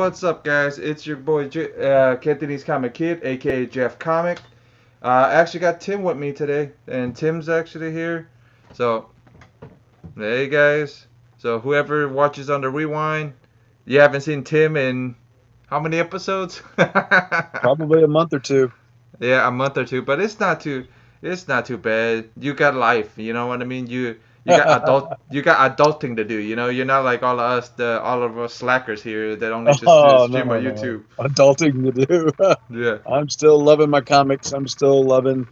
what's up, guys? It's your boy Kentonese Comic Kid, aka Jeff Comic. I actually got Tim with me today, and Tim's actually here. So, hey guys. So whoever watches on the rewind, you haven't seen Tim in how many episodes? Probably a month or two. Yeah, a month or two, but it's not too bad. You got life, you know what I mean? You got adulting to do, you know? You're not like all of us slackers here that only just Oh, stream no, on no. YouTube. Adulting to do. Yeah. I'm still loving my comics. I'm still loving,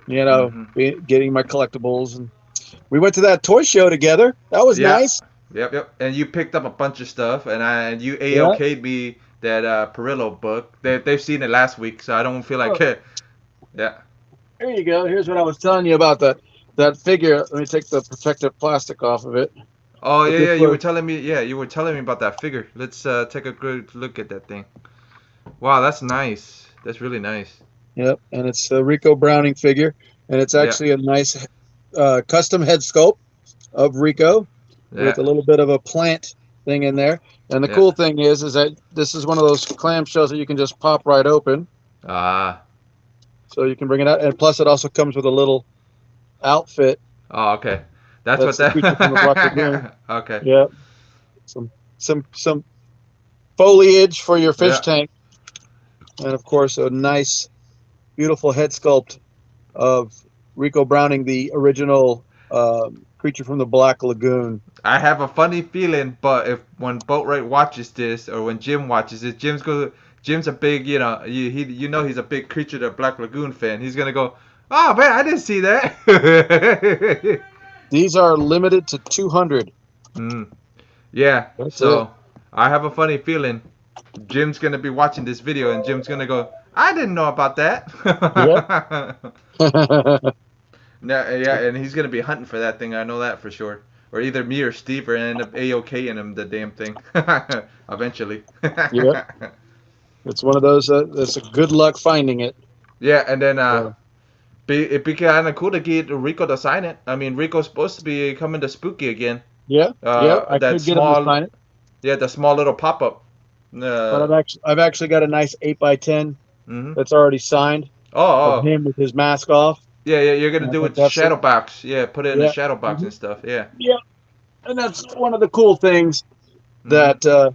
Mhm. getting my collectibles. And we went to that toy show together. That was Yeah. nice. Yep, yep. And you picked up a bunch of stuff, and you Yeah. AOK'd me that Perillo book. They've seen it last week, so I don't feel like Oh, it. Yeah. here you go. Here's what I was telling you about that figure. Let me take the protective plastic off of it. Oh But yeah, this yeah. You were was, telling me. Yeah, you were telling me about that figure. Let's take a good look at that thing. Wow, that's nice. That's really nice. yep, and it's a Rico Browning figure, and it's Yeah, actually a nice custom head sculpt of Rico with yeah, a little bit of a plant thing in there. And the yeah. cool thing is that this is one of those clamshells that you can just pop right open, Ah. so you can bring it out. And plus, it also comes with a little outfit Oh, okay. That's what that's the creature from the Black Lagoon. that. Okay. Yeah, some foliage for your fish Yeah. tank, and of course, a nice, beautiful head sculpt of Rico Browning, the original creature from the Black Lagoon. I have a funny feeling, but if when Boatwright watches this or when Jim watches it, Jim's a big, he's a big Creature the Black Lagoon fan. He's gonna go, oh man, I didn't see that. These are limited to 200. mm, yeah. That's it. So I have a funny feeling Jim's gonna be watching this video and Jim's gonna go, I didn't know about Yep. that. Yeah, and he's gonna be hunting for that thing. I know that for sure. Or either me or Steve are end up AOK in him the damn thing. Eventually. Yep. It's one of those. That's a good luck finding it. Yeah, and then So, it'd be kind of cool to get Rico to sign it. I mean, Rico's supposed to be coming to Spooky again. yeah, yeah. I That could get him to small, sign it, yeah, the small little pop up. but I've actually got a nice 8x10 Mhm. that's already signed Oh, of oh, him with his mask off. yeah, yeah. You're And gonna I do think it that's it. shadow box. Yeah, put it in the Yeah. shadow box Hmm. and stuff. Yeah. Yeah, and that's one of the cool things Mhm. that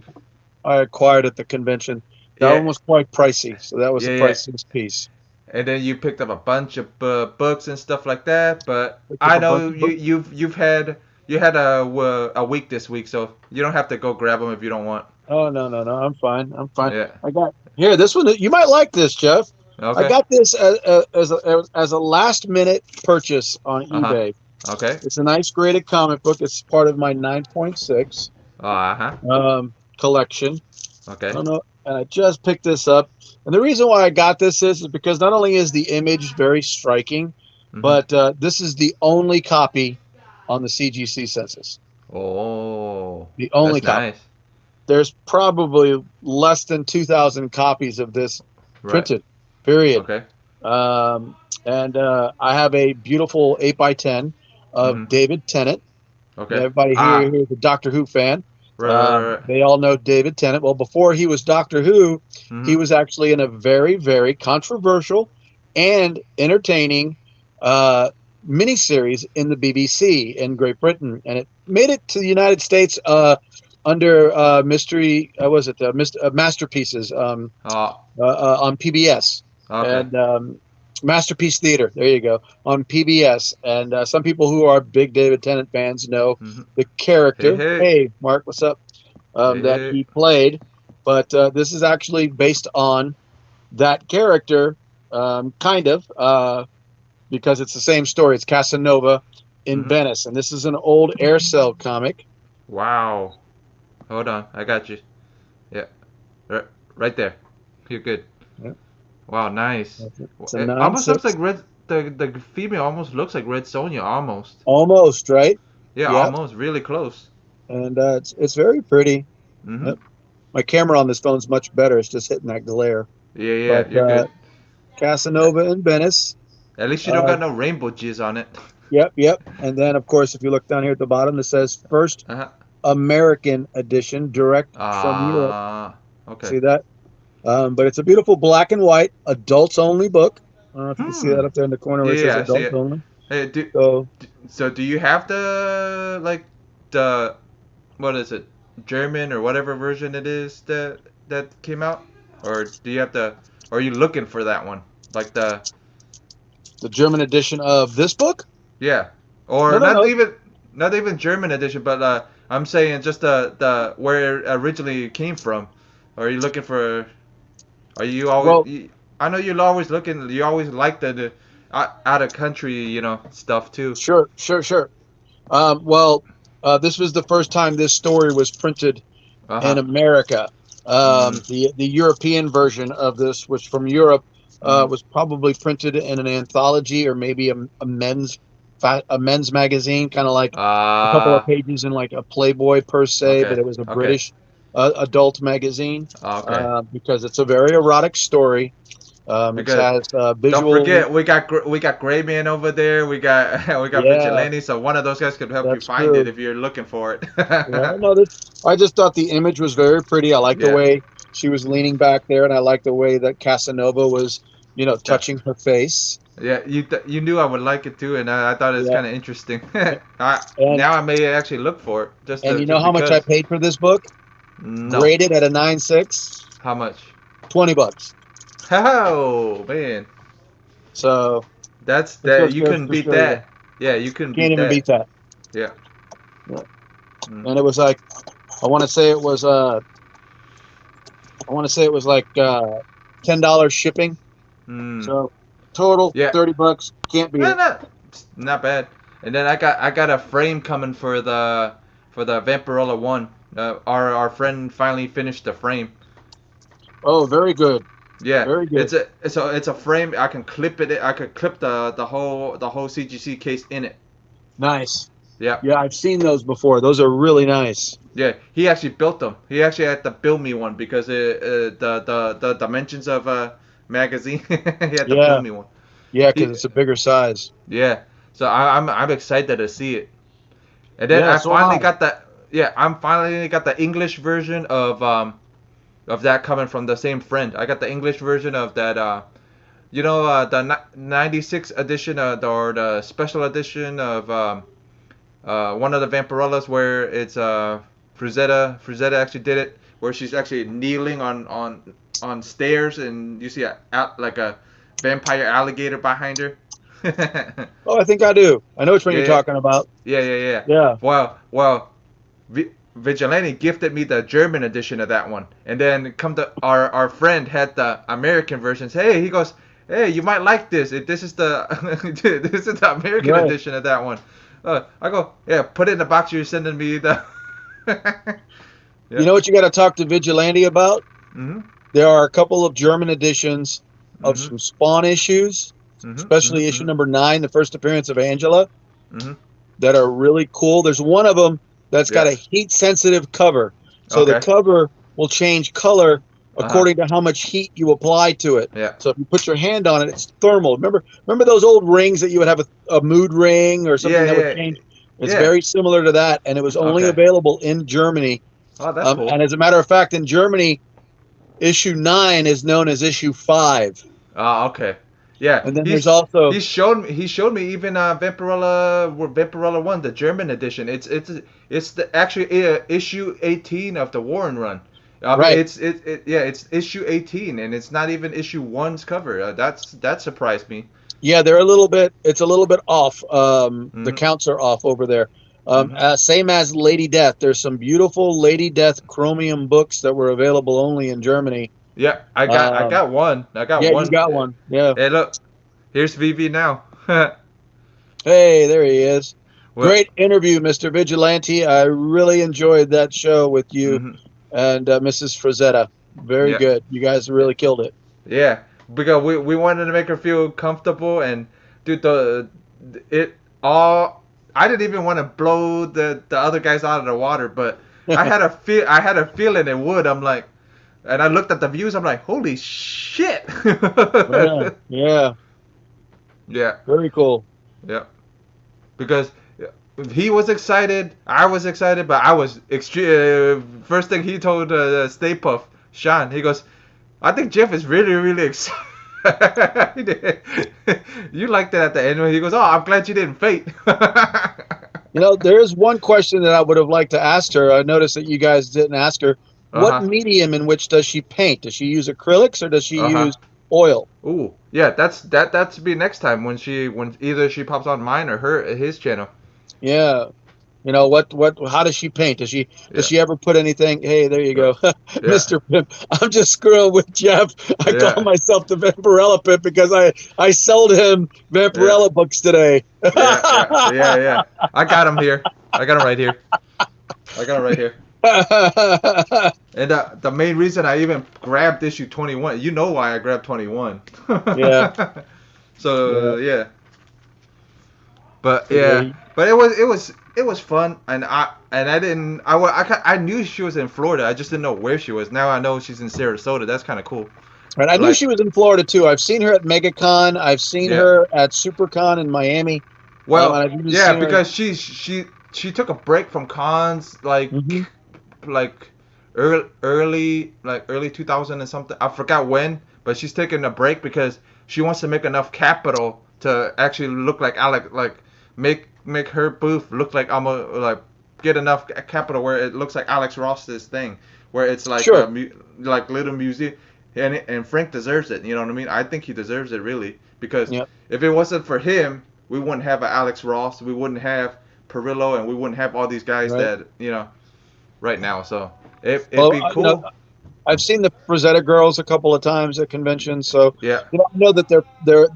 I acquired at the convention. That Yeah, one was quite pricey, so that was the yeah, yeah. priciest piece. And then you picked up a bunch of books and stuff like that. But Picked up I a bunch know of books. you had a week this week, so you don't have to go grab them if you don't want. Oh, no, no, no! I'm fine. I'm fine. Yeah. I got here. This one you might like this, Jeff. I Okay. got this as a last minute purchase on Uh huh. eBay. Okay. It's a nice graded comic book. It's part of my 9.6 Uh huh. collection. I Okay. don't know, and I just picked this up. And the reason why I got this is because not only is the image very striking, Mhm. but this is the only copy on the CGC census. Oh, The only that's copy. nice. There's probably less than 2,000 copies of this Right. printed. Period. Okay. And I have a beautiful 8x10 of Mhm. David Tennant. Okay. Everybody Ah. here is a Doctor Who fan. Right. Right. Right. They all know David Tennant. Well, before he was Doctor Who, he Mhm. was actually in a very, very controversial and entertaining uh, miniseries in the BBC in Great Britain, and it made it to the United States under mystery. Was it masterpieces Oh. on PBS Okay. and Masterpiece Theater? There you go, on PBS. And some people who are big David Tennant fans know Mhm. the Hey. character. Hey. Hey, Mark, what's up? Hey. That Hey. he played, but this is actually based on that character, kind of, because it's the same story. It's Casanova in Mhm. Venice, and this is an old Aircell comic. Wow. Hold on. I got you. Yeah. Right. Right there. You're good. Yeah, Wow. Nice. it's a It nine almost looks six, like red. The female almost looks like Red Sonja. Almost. almost right. Yeah. Yep, Almost. Really close. and it's very pretty. Mhm. Yep. My camera on this phone's much better. It's just hitting that glare. Yeah. Yeah. But You're good. Casanova in Venice. At least you don't Uh, got no rainbow jizz on it. yep, yep. And then, of course, if you look down here at the bottom, it says first Uh-huh. American edition, direct from Europe. Ah. Okay. See that? But it's a beautiful black and white, adults only book. I don't know if you can see Hmm. that up there in the corner where Yeah, it says yeah, I see adults it. only. Hey, So, so do you have the like the what is it, German or whatever version it is that came out, or do you have the, or are you looking for that one, like the the German edition of this book? yeah, No, or no, no. not even German edition, but I'm saying just the where it originally came from. Or are you looking for? Are you always? Well, I know you're always looking. You always like the out of country, stuff too. sure, sure, sure. Well, this was the first time this story was printed Uh in huh. America. Mm. The European version of this, which from Europe, Mm. was probably printed in an anthology or maybe a men's magazine, kind of like a couple of Ah. pages in like a Playboy per se, but Okay. it was a Okay. British adult magazine Okay. because it's a very erotic story. It Because has don't visual, forget we got Gray Man over there. We got we got yeah, Vigilante. So one of those guys could help you that's find it true. if you're looking for it. Yeah, no, this. I just thought the image was very pretty. I like the Yeah. way she was leaning back there, and I like the way that Casanova was, Yeah. touching her face. Yeah. You knew I would like it too, and I thought it was Yeah, kind of interesting. and Now I may actually look for it and you know just how much I because. paid for this book? No. Graded at a 9.6, How much? $20. Oh man, So that's this that. goes You to couldn't beat show you, that. Yeah, you couldn't can't beat even that. beat that. Yeah. Yeah. Mm. And it was like, I want to say it was I want to say it was like $10 shipping. Mm. So total Yeah. $30. Can't beat No, it. no, not bad. And then I got a frame coming for the Vampirella one. Our friend finally finished the frame. Oh, very good, Yeah, very good. it's a frame. I can clip it. I could clip the whole CGC case in it. Nice. Yeah, Yeah, I've seen those before. Those are really nice. yeah. He actually built them. He actually had to build me one because the dimensions of magazine. He had to build Yeah, me one. yeah, because He it's a bigger size. Yeah. So I'm excited to see it. And then Yeah, I so am finally I. got the yeah, I'm finally got the English version of that coming from the same friend. I got the English version of that the 96 edition or the special edition of one of the Vampirellas where it's Frazetta actually did it where she's actually kneeling on stairs and you see like a vampire alligator behind her. Oh, I think I do. I know which one you're Yeah, talking about. yeah. Yeah. Well, Vigilante gifted me the German edition of that one, and then come to our friend had the American versions. Hey, he goes, hey, you might like this. This is the this is the American Right. edition of that one. I go, yeah, put it in the box you're sending me. The You yeah. know what you got to talk to Vigilante about? Mhm. There are a couple of German editions of Mhm. some Spawn issues, Mhm. Mhm. especially issue Mhm. number 9, the first appearance of Angela, Mhm. that are really cool. There's one of them that's got Yeah. a heat sensitive cover. So the Okay. cover will change color Uh huh. according to how much heat you apply to it. Yeah. So if you put your hand on it, it's thermal. Remember those old rings that you would have a mood ring or something Yeah. that would Yeah. change? It's Yeah. very similar to that, and it was only Okay. available in Germany. Oh, that's And cool. as a matter of fact, in Germany, issue 9 is known as issue 5. Okay. Yeah, And then there's also he showed me even Vampirella 1, the German edition. It's the actually issue 18 of the Warren run. I mean right. it's issue 18 and it's not even issue one's cover. That surprised me. Yeah, they're a little bit. It's a little bit off. The Mhm. counts are off over there. Mhm. Same as Lady Death. There's some beautiful Lady Death chromium books that were available only in Germany. Yeah, I Um, got one. I got yeah, you one. got one. Yeah. Hey, look. Here's VV now. Hey, there he is. What? Great interview, Mr. Vigilante. I really enjoyed that show with you Mhm. and Mrs. Frazetta. Very Yeah. good. You guys really killed it. Yeah, because we wanted to make her feel comfortable and dude the it all I didn't even want to blow the other guys out of the water, but I had a feeling it would. I'm like, and I looked at the views. I'm like, holy shit. Yeah, yeah. Yeah, Very cool. yeah. Because he was excited, I was excited, but I was extreme. First thing he told Stay Puft, Sean, he goes, I think Jeff is really, really excited. You liked it at the end when he goes, oh, I'm glad you didn't faint. There is one question that I would have liked to ask her. I noticed that you guys didn't ask her. What Uh-huh. medium in which does she paint? Does she use acrylics or does she Uh-huh. use oil? Ooh. Yeah, that's be next time when either she pops on mine or his channel. Yeah. How does she paint? Does Yeah. she ever put anything? Hey, there you Yeah. go. Yeah. Mr. Pimp. I'm just screwing with Jeff. I call Yeah. myself the Vampirella Pimp because I sold him Yeah. Vampirella books today. Yeah. Yeah. Yeah. Yeah. I got him here. I got him right here. I got him right here. And the main reason I even grabbed issue 21, you know why I grabbed 21. Yeah. Yeah. So yeah, but Yeah. yeah, but it was fun, and I didn't I knew she was in Florida. I just didn't know where she was. Now I know she's in Sarasota. That's kind of cool. Right. I knew Like she was in Florida too. I've seen her at MegaCon. I've seen yeah, her at SuperCon in Miami. And well I've even yeah, seen her. because she took a break from cons Hmm. like early 2000 and something. I forgot when, but she's taking a break because she wants to make enough capital to actually look like Alex, like make her booth look like almost like get enough capital where it looks like Alex Ross's thing, where it's like Sure. like little museum. And Frank deserves it. You know what I mean? I think he deserves it really because Yep. if it wasn't for him, we wouldn't have an Alex Ross, we wouldn't have Perillo, and we wouldn't have all these guys Right. that right now. So it'd Well, be cool. I've seen the Frazetta girls a couple of times at conventions, so Yeah, I know that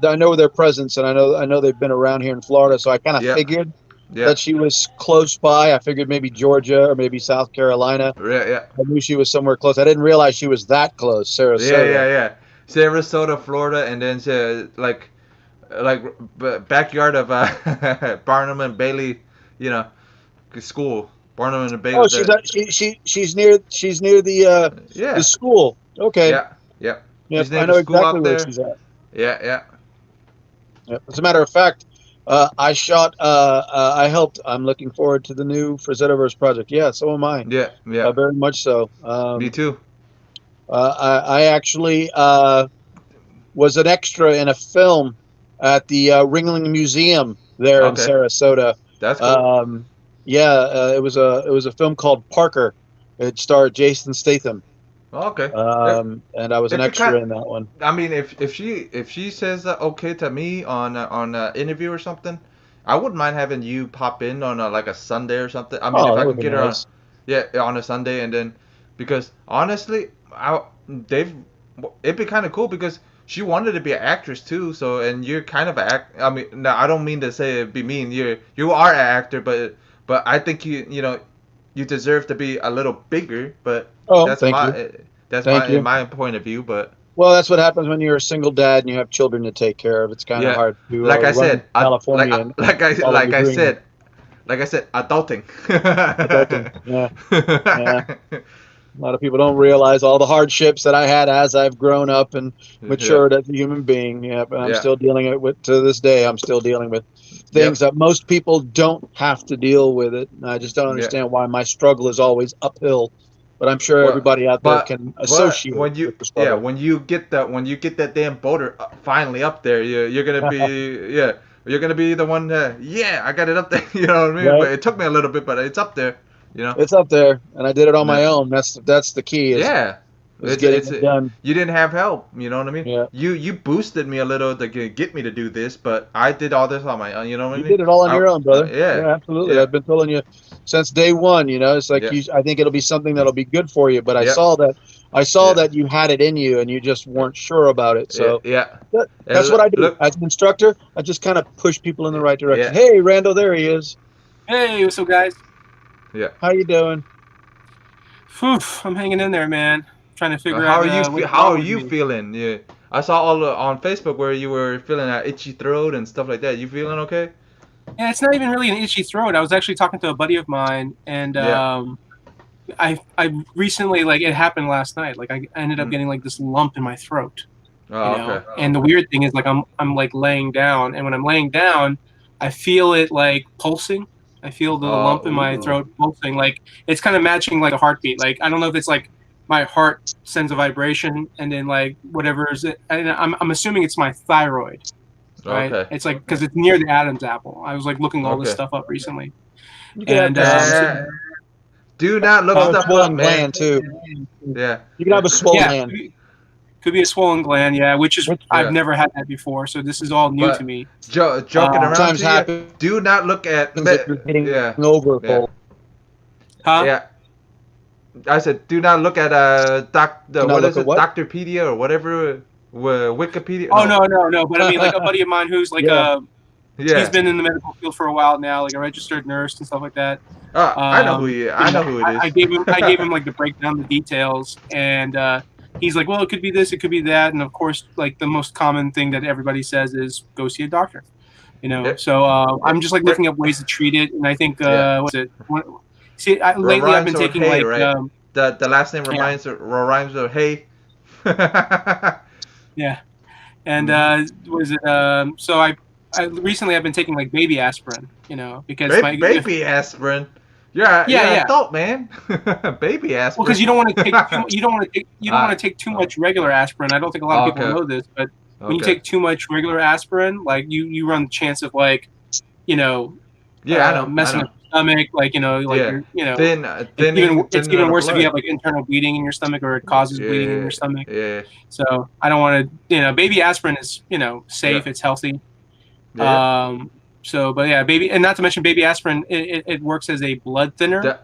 I know their presence, and I know they've been around here in Florida. So I kind of yeah, figured yeah, that she was close by. I figured maybe Georgia or maybe South Carolina. yeah, yeah, I knew she was somewhere close. I didn't realize she was that close, yeah, Sarasota. yeah, yeah. Sarasota, Florida, and then like backyard of Barnum and Bailey, you know, school. Barnum and Bailey. Oh, she's near the Yeah, school. Okay. yeah, yeah. Yep, She's I near the know school exactly out where there. she's at. Yeah, yeah. Yep. As a matter of fact, I shot. I helped. I'm looking forward to the new Frazetta project. Yeah, so am I. Yeah, yeah. Very much so. Me too. I actually was an extra in a film at the Ringling Museum there in Okay, Sarasota. that's cool. Um, yeah, it was a film called Parker. It starred Jason Statham, Okay. It, and I was an it be kind. extra in that one. I mean, if she says okay to me on interview or something, I wouldn't mind having you pop in on like a Sunday or something. I mean, Oh, if that I would can be get her on, nice. yeah, on a Sunday, and then because honestly, they've it'd be kind of cool because she wanted to be an actress too. So and you're kind of an act. I mean, no, I don't mean to say it be mean. You are an actor, but I think you deserve to be a little bigger. But Oh, that's thank you, thank in you. my point of view. But Well, that's what happens when you're a single dad and you have children to take care of. It's kind of yeah, hard to like I run in said, California and follow your dream. like I said, adulting. Adulting. Yeah, yeah. A lot of people don't realize all the hardships that I had as I've grown up and Yeah, matured as a human being. Yeah, but I'm yeah, still dealing with to this day. I'm still dealing with things yep, that most people don't have to deal with it. And I just don't yeah. understand why my struggle is always uphill. But I'm sure Well, everybody out there can but associate when you with the yeah struggle. when you get that damn boulder finally up there, you're gonna be yeah you're gonna be the one that yeah I got it up there. You know what I mean? Right? But it took me a little bit, but it's up there. You know? It's up there, and I did it on Yeah. my own. That's the key Yeah. is It's getting it's it done. you didn't have help, you know what I mean? Yeah. You boosted me a little to get me to do this, but I did all this on my own, you know what I You mean? did it all on your own, brother. Yeah. Yeah, absolutely. Yeah. I've been telling you since day one. It's like Yeah. I think it'll be something that'll be good for you. But I Yeah. saw that Yeah. you had it in you, and you just weren't sure about it. Yeah. So Yeah. that's And what I do look, as an instructor. I just kind of push people in the right direction. yeah. Hey, Randall, there he is. Hey, what's up, guys? Yeah. How you doing? Phew, I'm hanging in there, man. Trying to figure How out are you what's how wrong are with you me. feeling? Yeah. I saw on Facebook where you were feeling that itchy throat and stuff like that. You feeling okay? Yeah, it's not even really an itchy throat. I was actually talking to a buddy of mine, and Yeah. I recently, like, it happened last night. Like, I ended up Mm. getting like this lump in my throat, Oh, okay. And the weird thing is, like, I'm like laying down, and when I'm laying down, I feel it like pulsing. I feel the lump in my Ooh. throat pulsing. Like, it's kind of matching like a heartbeat. Like, I don't know if it's like my heart sends a vibration, and then like whatever is it, and I'm assuming it's my thyroid, right? Okay. It's like because it's near the Adam's apple. I was like looking all this Okay. stuff up recently, You could have and Do not look a stuff swollen up, man. gland too. Yeah. You can have a swollen yeah, gland. could be a swollen gland, yeah, which is Yeah. I've never had that before, so this is all new But to me. joking around Sometimes to you, happens do not look at if you're getting yeah. over Yeah. full. Huh? Yeah. I said, do not look at what is it, what? Doctorpedia or whatever, Wikipedia. Oh no. But I mean, like a buddy of mine who's like Yeah. Yeah. he's been in the medical field for a while now, like a registered nurse and stuff like that. I know who he is. I know who it is. I gave him like to break down the details, and he's like, well, it could be this, it could be that, and of course, like the most common thing that everybody says is go see a doctor. You know, Yeah. so I'm just like looking up ways to treat it, and I think what's it? Lately I've been Rhymes taking with hay, like right? The last name rhymes with hay. yeah, and was it? So I recently I've been taking like baby aspirin, you know, because baby aspirin. You're an adult, man. Baby aspirin. Well, because you don't want to take you don't want to take too much regular aspirin. I don't think a lot of people know this, but when you take too much regular aspirin, like you run the chance of like, you know, I know, messing up your stomach, like you're, it's even worse if you have like internal bleeding in your stomach or it causes bleeding in your stomach. Yeah. So I don't want to, baby aspirin is safe, it's healthy. Yeah. So, but yeah, and not to mention baby aspirin, it works as a blood thinner.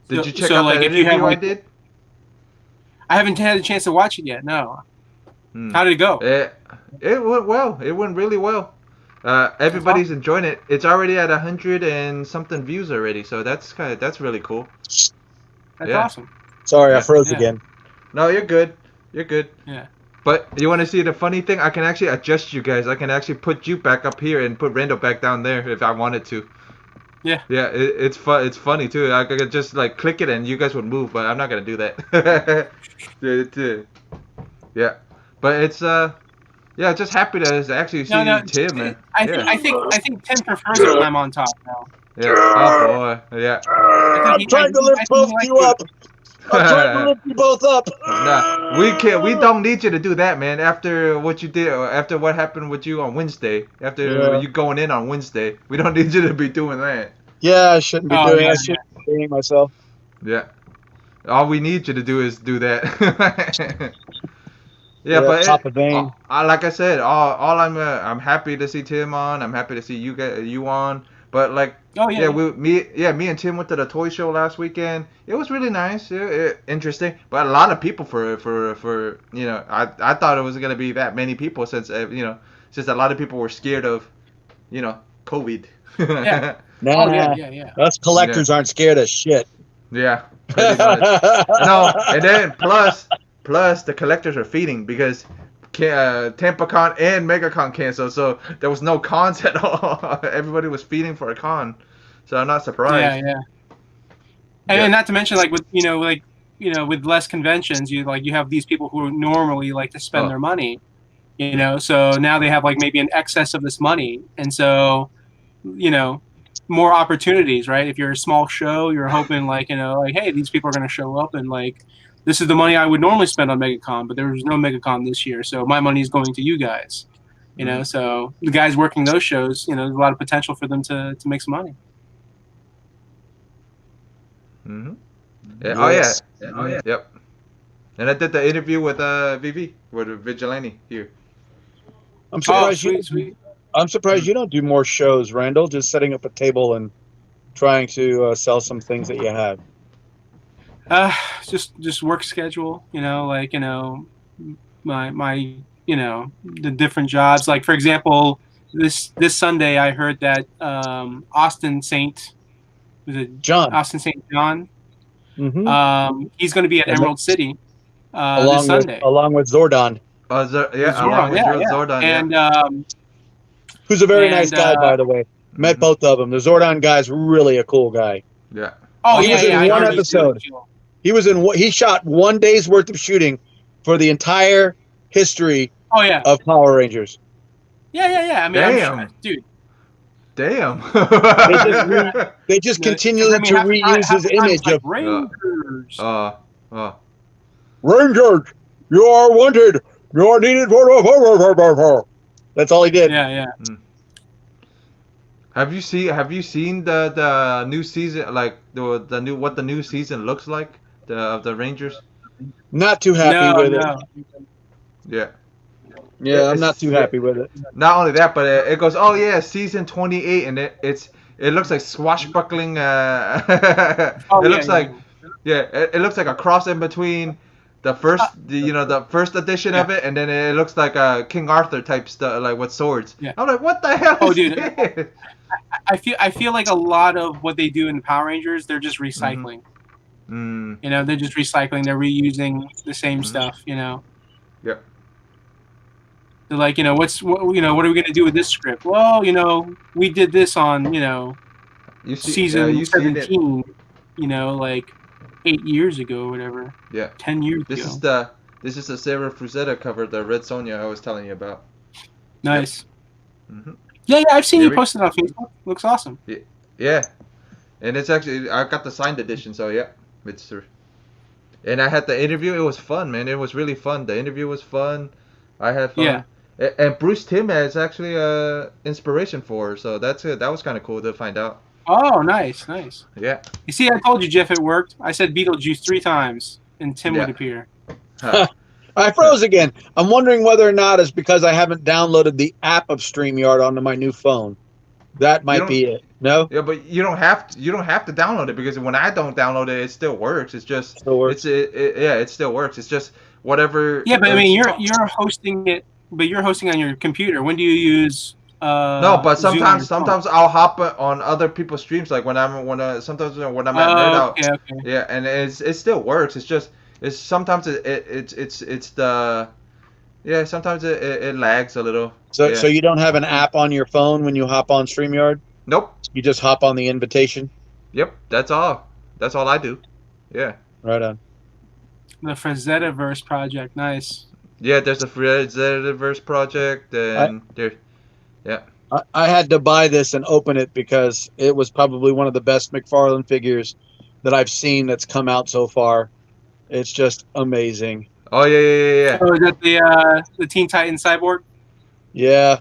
Did you check out that interview I did? I haven't had a chance to watch it yet. No. How did it go? It went well. It went really well. Everybody's enjoying it. It's already at 100 and something views already, so that's really cool. That's awesome. Sorry, I froze again. No, you're good. You're good. Yeah. But you want to see the funny thing? I can actually adjust you guys. I can actually put you back up here and put Randall back down there if I wanted to. Yeah. Yeah, it's fun. It's funny too. I could just like click it and you guys would move, but I'm not gonna do that. Yeah, but it's just happy to actually see Tim. And, I think Tim prefers it when I'm on top now. Yeah. Oh boy. Yeah. I'm trying to lift both of you up. I'm trying to lift you both up. Nah, we can't. We don't need you to do that, man. After what you did, or after what happened with you on Wednesday, after you going in on Wednesday, we don't need you to be doing that. Yeah, I shouldn't be doing. I shouldn't be doing myself. Yeah. All we need you to do is do that. But top of vein. like I said, I'm happy to see Tim on. I'm happy to see you on. But like, me and Tim went to the toy show last weekend. It was really nice, interesting. But a lot of people for I thought it wasn't gonna be that many people since since a lot of people were scared of, COVID. Yeah. Yeah. Us collectors aren't scared of shit. Yeah. Pretty much. No, and then plus the collectors are feeding because TampaCon and MegaCon canceled, so there was no cons at all. Everybody was feeding for a con, so I'm not surprised. Yeah. And not to mention, like with less conventions, you have these people who normally like to spend their money, so now they have like maybe an excess of this money, and so more opportunities, right? If you're a small show, you're hoping like hey, these people are going to show up and like. This is the money I would normally spend on MegaCon, but there was no MegaCon this year, so my money is going to you guys. So the guys working those shows, there's a lot of potential for them to make some money. Mm-hmm. Yes. Oh yeah. Yep. And I did the interview with VV, with Vigilante here. I'm surprised I'm surprised you don't do more shows, Randall. Just setting up a table and trying to sell some things that you have. Just work schedule, my the different jobs. Like for example, this Sunday I heard that Austin St. John. Mm-hmm. He's going to be at Emerald City this Sunday, along with Zordon. Zordon. And who's a very nice guy, by the way. Met both of them. The Zordon guy's really a cool guy. Yeah. Oh, he was in one episode. He shot 1 day's worth of shooting for the entire history of Power Rangers. Yeah. I mean, damn. Dude. Damn. They just continue to reuse his image of Rangers. Rangers, you are wanted. You are needed for. That's all he did. Yeah. Have you seen the new season, like the new what the new season looks like, of the Rangers? Not too happy No, with it. no. Yeah. Yeah, I'm not too happy with it. Not only that, but it goes, oh yeah, season 28, and it looks like swashbuckling. Oh It yeah, looks like it looks like a cross in between the first edition of Yeah. it, and then it looks like a King Arthur type stuff, like with swords. Yeah. I'm like, what the hell Oh, is dude. this? I feel like a lot of what they do in Power Rangers, they're just recycling. Mm, You know, they're just recycling. They're reusing the same Mhm. stuff. You know, yep. they're like, what are we gonna do with this script? Well, we did this on You see, season you seen it? 17. Like 8 years ago or whatever. Yeah. 10 years This ago. is the Sarah Frazetta cover, the Red Sonja I was telling you about. Nice. hmm Yeah, I've seen Here you we- posted on Facebook. Looks awesome. Yeah, and it's actually I got the signed edition, so yeah, it's. And I had the interview. It was fun, man. It was really fun. The interview was fun. I had fun. Yeah. And Bruce Timm is actually inspiration for her, so that's it. That was kind of cool to find out. Oh, nice. Yeah. You see, I told you, Jeff, it worked. I said Beetlejuice 3 times, and Tim Yeah. would appear. Huh. I froze again. I'm wondering whether or not it's because I haven't downloaded the app of StreamYard onto my new phone. That might be it. No? Yeah, but you don't have to download it, because when I don't download it, it still works. It's just Still works. it still works. It's just whatever. Yeah, but I mean, you're hosting it, but you're hosting on your computer. When do you use? No, but Zoom on your phone? sometimes I'll hop on other people's streams, like sometimes when I'm at Nerd Out. Okay. Yeah, and it still works. It's just sometimes it's the sometimes it lags a little. So Yeah. so you don't have an app on your phone when you hop on StreamYard? Nope. You just hop on the invitation? Yep. That's all I do. Yeah. Right on. The Frazetta Verse project, nice. Yeah. There's the Frazetta project, and there. Yeah. I had to buy this and open it because it was probably one of the best McFarlane figures that I've seen that's come out so far. It's just amazing. Oh yeah. Oh, is that the Teen Titans Cyborg? Yeah.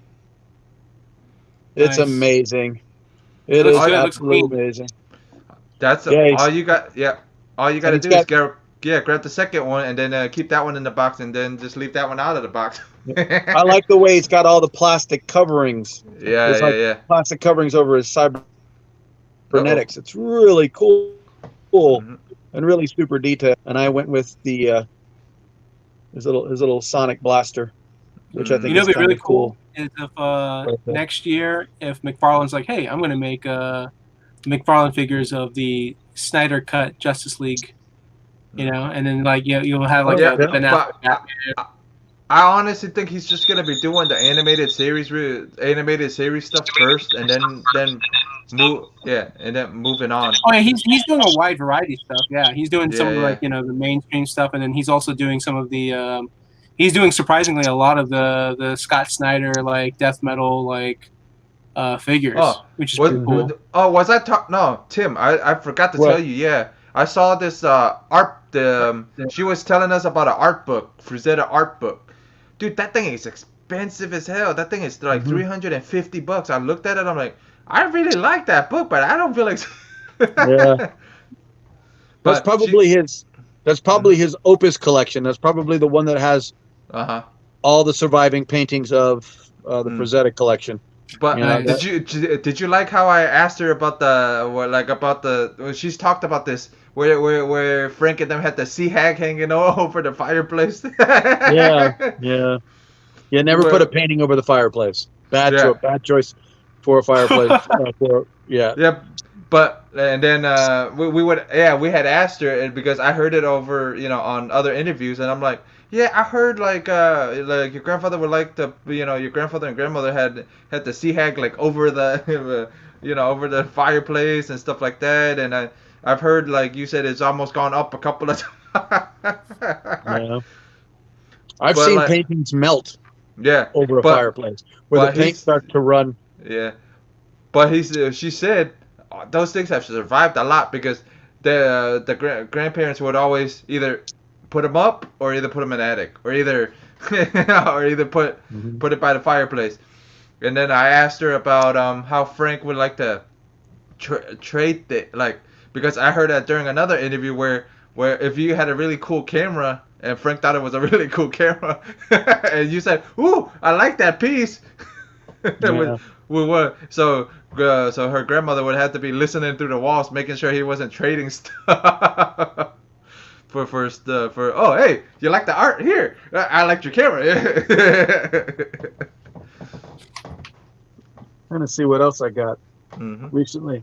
It's Nice. amazing. It looks is good, it looks absolutely clean. amazing. That's Yeah, all you got. Yeah. All you got to it's do is got- grab the second one, and then keep that one in the box, and then just leave that one out of the box. I like the way it's got all the plastic coverings. Yeah, It's like yeah. plastic coverings over his cybernetics. It's really cool Mhm. and really super detailed. And I went with the his little sonic blaster, which I think You know, is what'd be kind really of cool. is if there. next year, if McFarlane's like, hey, I'm going to make McFarlane figures of the Snyder cut Justice League, and then like you'll have like Yeah, a Ben Affleck but Batman. I honestly think he's just gonna be doing the animated series stuff first, and then moving on. Oh yeah, he's doing a wide variety of stuff. Yeah, he's doing some of Yeah. like the mainstream stuff, and then he's also doing some of the. He's doing surprisingly a lot of the Scott Snyder like death metal like figures, which is pretty cool. Was I No, Tim. I forgot to What? tell you. Yeah, I saw this art. She was telling us about an art book, Frazetta art book. Dude, that thing is expensive as hell. That thing is like $350. I looked at it. I'm like, I really like that book, but I don't feel like. Yeah. That's probably his. That's probably his Opus collection. That's probably the one that has all the surviving paintings of the Frazetta collection. But Nice. did you like how I asked her about she's talked about this where Frank and them had the sea hag hanging over the fireplace? Yeah. Never put a painting over the fireplace. Bad choice for a fireplace. Yeah. Yeah, but and then we had asked her, and because I heard it over on other interviews, and I'm like, yeah, I heard like your grandfather would like to your grandfather and grandmother had the sea hag like over the over the fireplace and stuff like that, and I've heard like you said it's almost gone up a couple of times. Yeah. I've seen paintings melt over a fireplace where the paint starts to run. Yeah, but she said those things have survived a lot because the grandparents would always either put them up or either put them in the attic or either put it by the fireplace. And then I asked her about how Frank would like to trade it, like, because I heard that during another interview where if you had a really cool camera and Frank thought it was a really cool camera and you said, "Ooh, I like that piece." Yeah. So her grandmother would have to be listening through the walls, making sure he wasn't trading stuff. Oh, hey, you like the art? Here, I liked your camera. Trying to see what else I got Mm-hmm. recently.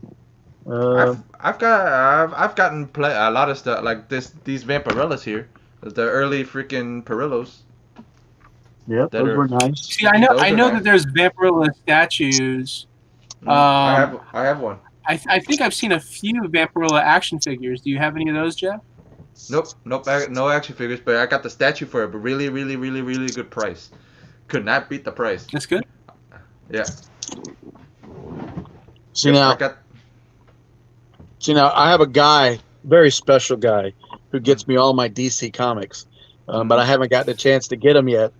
I've gotten a lot of stuff like these Vampirellas here, the early freaking Perillos. Yeah, those were nice. See, I know that there's Vampirella statues. I have one. I think I've seen a few Vampirella action figures. Do you have any of those, Jeff? Nope, no action figures, but I got the statue for it, but really, really, really, really good price. Could not beat the price. That's good. Yeah. See now, I have a guy, very special guy, who gets me all my DC comics, but I haven't gotten a chance to get them yet.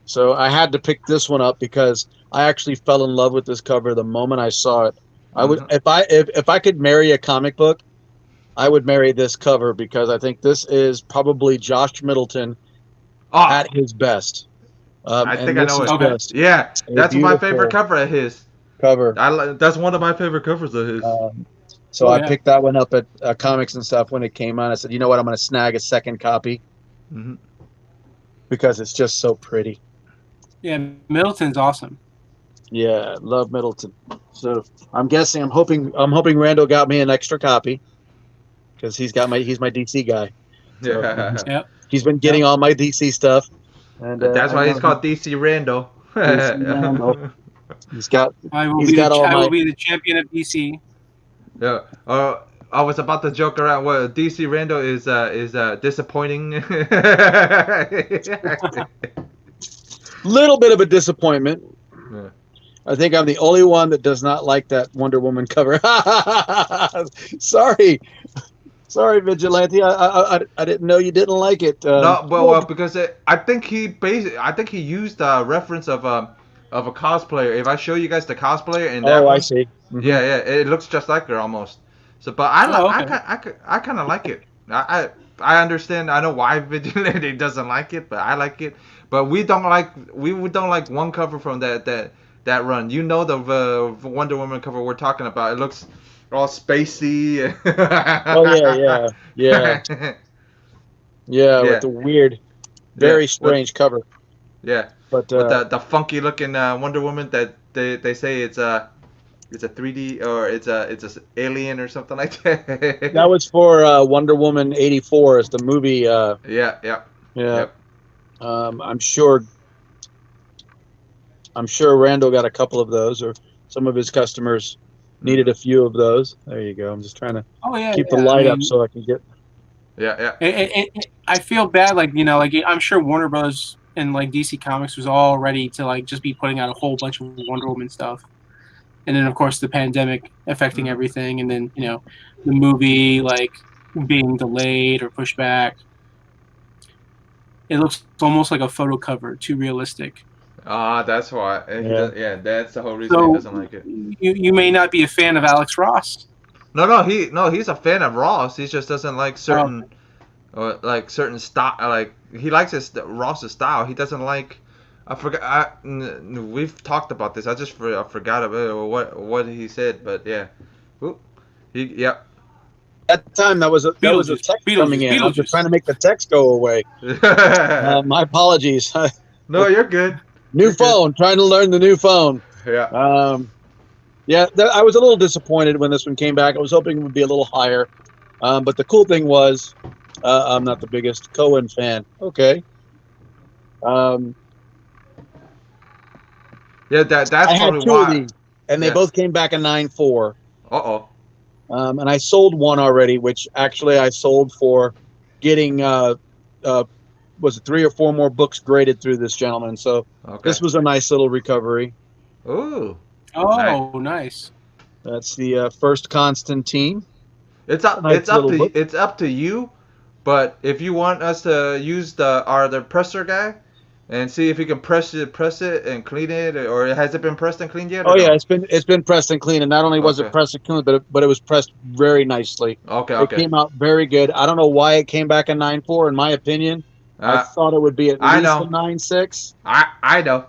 So I had to pick this one up because I actually fell in love with this cover the moment I saw it. I would, if I could marry a comic book, I would marry this cover because I think this is probably Josh Middleton at his best. I think I know it. Best. Yeah, that's my favorite cover of his. That's one of my favorite covers of his. So I picked that one up at Comics and Stuff when it came out. I said, you know what, I'm going to snag a second copy because it's just so pretty. Yeah, Middleton's awesome. Yeah, love Middleton. So I'm hoping Randall got me an extra copy because he's my DC guy. So, yep. He's been getting all my DC stuff, and that's why he's called DC Randall. DC Randall. I will be the champion of DC. Yeah. I was about to joke around. What DC Randall is disappointing. Little bit of a disappointment. Yeah. I think I'm the only one that does not like that Wonder Woman cover. Sorry, Vigilante. I didn't know you didn't like it. No, well, because I think he used a reference of a cosplayer. If I show you guys the cosplayer in that I see. Mm-hmm. Yeah, it looks just like her almost. So, but I kind of like it. I understand. I know why Vigilante doesn't like it, but I like it. But we don't like one cover from that run. You know the Wonder Woman cover we're talking about. It looks all spacey. Yeah, with the weird, very strange cover. Yeah, but the funky looking Wonder Woman that they say it's a 3D or it's a alien or something like that. That was for Wonder Woman 84 is the movie. Yeah. Yep. I'm sure Randall got a couple of those, or some of his customers needed a few of those. There you go. I'm just trying to keep the light up so I can get. Yeah. I feel bad, I'm sure Warner Bros. And DC Comics was all ready to just be putting out a whole bunch of Wonder Woman stuff, and then of course the pandemic affecting everything, and then the movie being delayed or pushed back. It looks almost like a photo cover, too realistic. That's why. That's the whole reason he doesn't like it. You may not be a fan of Alex Ross. No, he's a fan of Ross. He just doesn't like certain certain style. He likes Ross's style. He doesn't like. I forgot. We've talked about this. I forgot about what he said. But yeah, At the time, that was a text coming in. I'm just trying to make the text go away. My apologies. No, you're good. Trying to learn the new phone. Yeah. I was a little disappointed when this one came back. I was hoping it would be a little higher. But the cool thing was, I'm not the biggest Cohen fan. Okay. That's I had probably two why. of these, and they both came back in 9.4. Uh-oh. And I sold one already, which actually I sold for getting was it 3 or 4 more books graded through this gentleman. So this was a nice little recovery. Ooh. Oh, nice. That's the first Constantine. It's up to you But if you want us to use the presser guy and see if you can press it and clean it, or has it been pressed and cleaned yet? Or Oh yeah, no? it's been pressed and cleaned, and not only was it Okay. pressed and cleaned, but it was pressed very nicely. Okay. It Okay. came out very good. I don't know why it came back a 9.4. In my opinion, I Uh, thought it would be at I least a know. 9.6. I know.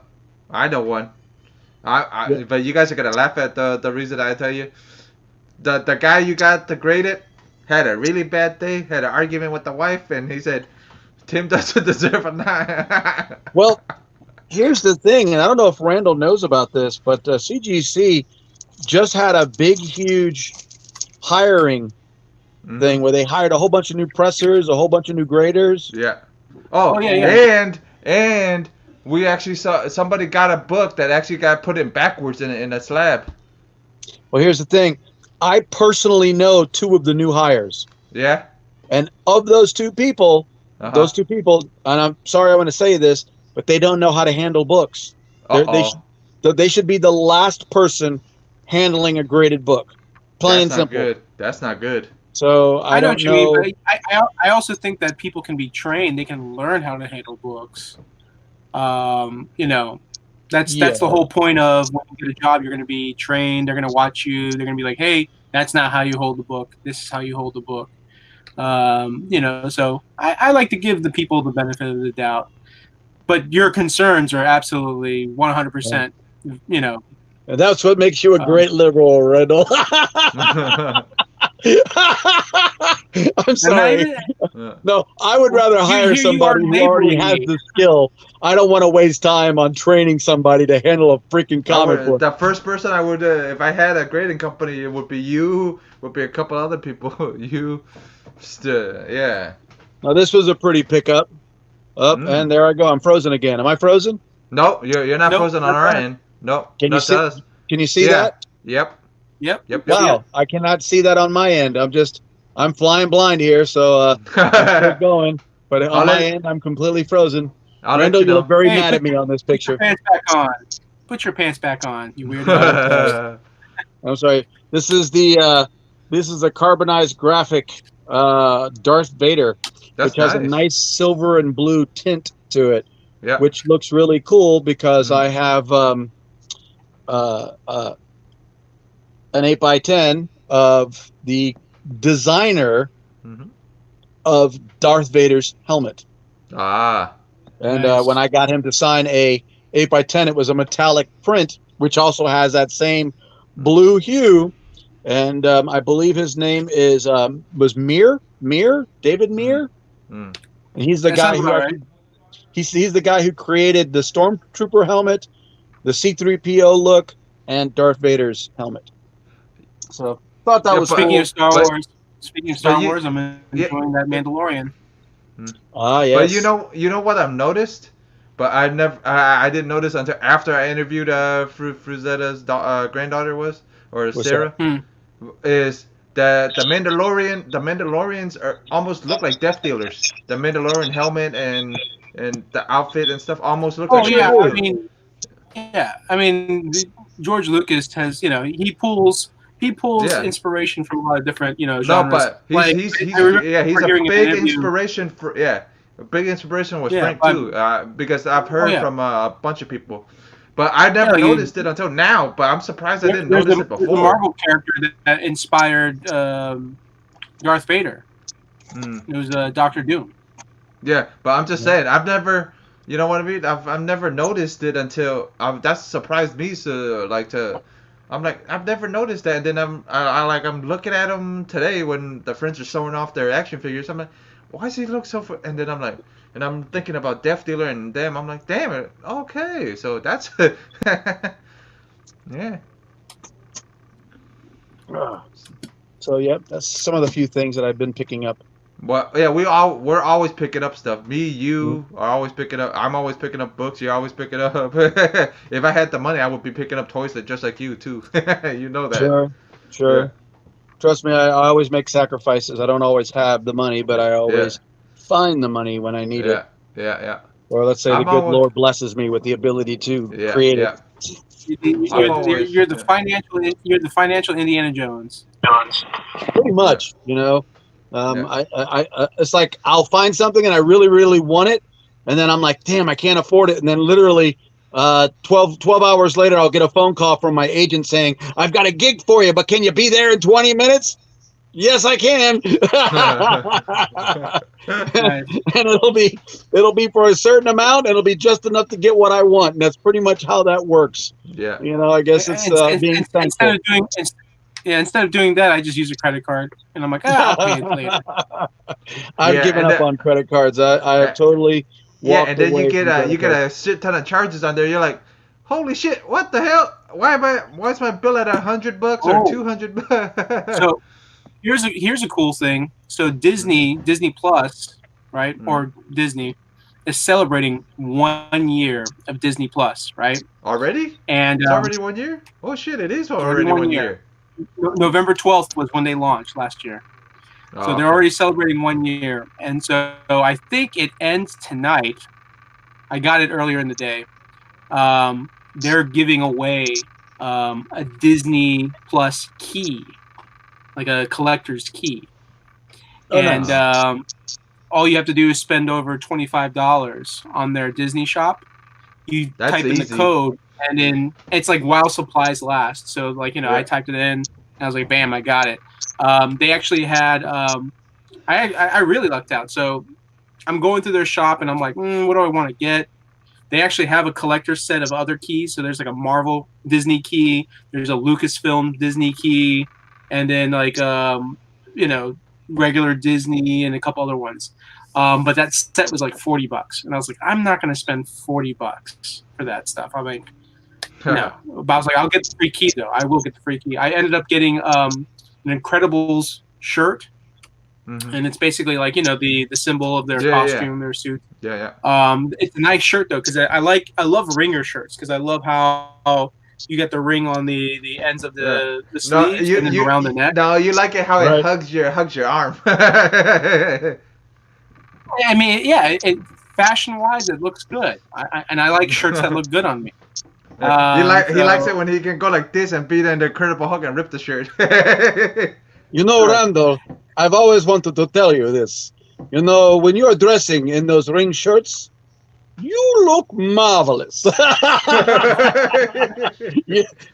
I know one. Yeah. But you guys are gonna laugh at the reason I tell you. The guy you got to grade it had a really bad day, had an argument with the wife, and he said Tim doesn't deserve a 9. Well, here's the thing, and I don't know if Randall knows about this, but CGC just had a big, huge hiring thing where they hired a whole bunch of new pressers, a whole bunch of new graders. Yeah. Oh, Oh yeah. and we actually saw somebody got a book that actually got put in backwards in a slab. Well, here's the thing. I personally know two of the new hires. Yeah. And of those two people, Uh-huh. and I'm sorry I want to say this, but they don't know how to handle books. Uh-oh. They should be the last person handling a graded book. Plain That's and not simple. good. That's not good. So I know don't what you mean, know. but I also think that people can be trained. They can learn how to handle books. You know, that's the whole point of when you get a job. You're going to be trained. They're going to watch you. They're going to be like, hey, that's not how you hold the book. This is how you hold the book. You know, so I like to give the people the benefit of the doubt. But your concerns are absolutely 100%. You know, And that's what makes you a great liberal, Randall. I'm sorry. No, I would rather hire somebody who already has the skill. I don't want to waste time on training somebody to handle a freaking comic book. The first person I would, if I had a grading company, it would be you. Would be a couple other people. You, yeah. Now this was a pretty pickup. Up and there I go. I'm frozen again. Am I frozen? No, you're not frozen on our end. No. Can you see? Us. Can you see that? Yep. Wow, I cannot see that on my end. I'm flying blind here, so keep going. But on my end, I'm completely frozen. Randall, you look very mad at me on this picture. Put your pants back on. Put your pants back on, you weirdo. I'm sorry. This is a carbonized graphic Darth Vader, which has a nice silver and blue tint to it, which looks really cool because I have an 8x10 of the designer of Darth Vader's helmet. And when I got him to sign a 8x10, it was a metallic print, which also has that same blue hue. And I believe his name was David Meir. And he's the guy who he's the guy who created the Stormtrooper helmet, the C-3PO look, and Darth Vader's helmet. So thought that was speaking cool. of Star Wars. Speaking of Star Wars, I'm enjoying that Mandalorian. Yes. But you know what I've noticed, but I didn't notice until after I interviewed Frazetta's granddaughter Sarah, is that the Mandalorians almost look like Death Dealers. The Mandalorian helmet and the outfit and stuff almost look like. I mean, George Lucas has, he pulls inspiration from a lot of different, genres. No, but he's a big inspiration for a big inspiration was Frank too, because I've heard from a bunch of people. But I never noticed it until now. But I'm surprised I didn't notice it before. There's a Marvel character that inspired Darth Vader. It was Dr. Doom. Yeah, but I'm just saying, I've never, you know what I mean? I've never noticed it until that surprised me. So I'm like, I've never noticed that. And then I'm looking at him today when the friends are showing off their action figures. I'm like, why does he look so? And then I'm like, and I'm thinking about Death Dealer and them. I'm like, damn it. Okay, so that's yeah. So that's some of the few things that I've been picking up. Well, yeah, we're always picking up stuff. Me, you are always picking up. I'm always picking up books. You're always picking up. If I had the money, I would be picking up toys that just like you too. You know that. Sure. Yeah. Trust me, I always make sacrifices. I don't always have the money, but I always find the money when I need it. Yeah. Or let's say the good Lord blesses me with the ability to create it. You're the financial Indiana Jones. Pretty much, It's like I'll find something and I really, really want it, and then I'm like, damn, I can't afford it, and then literally 12 hours later, I'll get a phone call from my agent saying, I've got a gig for you, but can you be there in 20 minutes? Yes, I can. And it'll be for a certain amount, and it'll be just enough to get what I want, and that's pretty much how that works. Yeah. I guess it's being thankful. Instead of doing that, I just use a credit card, and I'm like, I'll pay it later. I've given up on credit cards. I have totally walked and then away you get from a shit ton of charges on there. You're like, holy shit, what the hell? Why's my bill at $100 or $200? So here's a cool thing. So Disney Plus, right, or Disney, is celebrating 1 year of Disney Plus, right? Already? And it's already 1 year? Oh shit, it is already 1 year. November 12th was when they launched last year. So they're already celebrating 1 year. And so I think it ends tonight. I got it earlier in the day. They're giving away a Disney Plus key, like a collector's key. And all you have to do is spend over $25 on their Disney shop. You type in the code, and then it's like while supplies last. So like, I typed it in, and I was like, bam, I got it. They actually had I really lucked out. So I'm going through their shop, and I'm like, what do I want to get? They actually have a collector's set of other keys. So there's like a Marvel Disney key, there's a Lucasfilm Disney key, and then like regular Disney and a couple other ones. But that set was like $40, and I was like, I'm not going to spend $40 for that stuff. I'm like, no. But I was like, I'll get the free key though. I will get the free key. I ended up getting an Incredibles shirt, and it's basically like the symbol of their costume, their suit. Yeah. It's a nice shirt though, because I love ringer shirts, because I love how you get the ring on the ends of the sleeves and then around the neck. No, you like it how it hugs your arm. I mean, fashion wise, it looks good. I like shirts that look good on me. He likes it when he can go like this and beat an Incredible Hulk and rip the shirt. Randall, I've always wanted to tell you this. When you're dressing in those ring shirts, you look marvelous. Do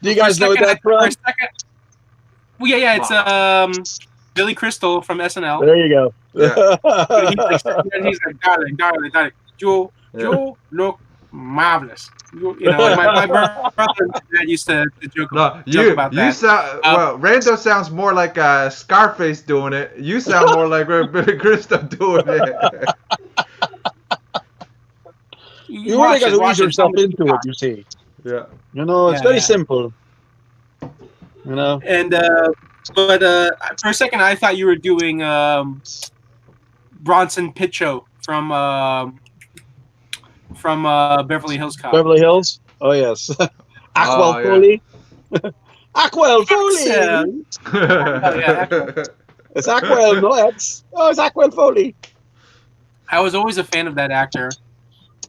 you guys know that from? Well, it's Billy Crystal from SNL. There you go. Yeah. He's like, darling, you look marvelous. My brother and dad used to joke about that. You sound Randall sounds more like Scarface doing it. You sound more like Billy Crystal doing it. You really got to ease yourself into it, you see. Yeah. It's very simple. And but for a second, I thought you were doing Bronson Pinchot from Beverly Hills Cop. Beverly Hills? Oh, yes. Aquel Foley. Aquel Foley! It's Aquel, no X. Oh, it's Aquel Foley. I was always a fan of that actor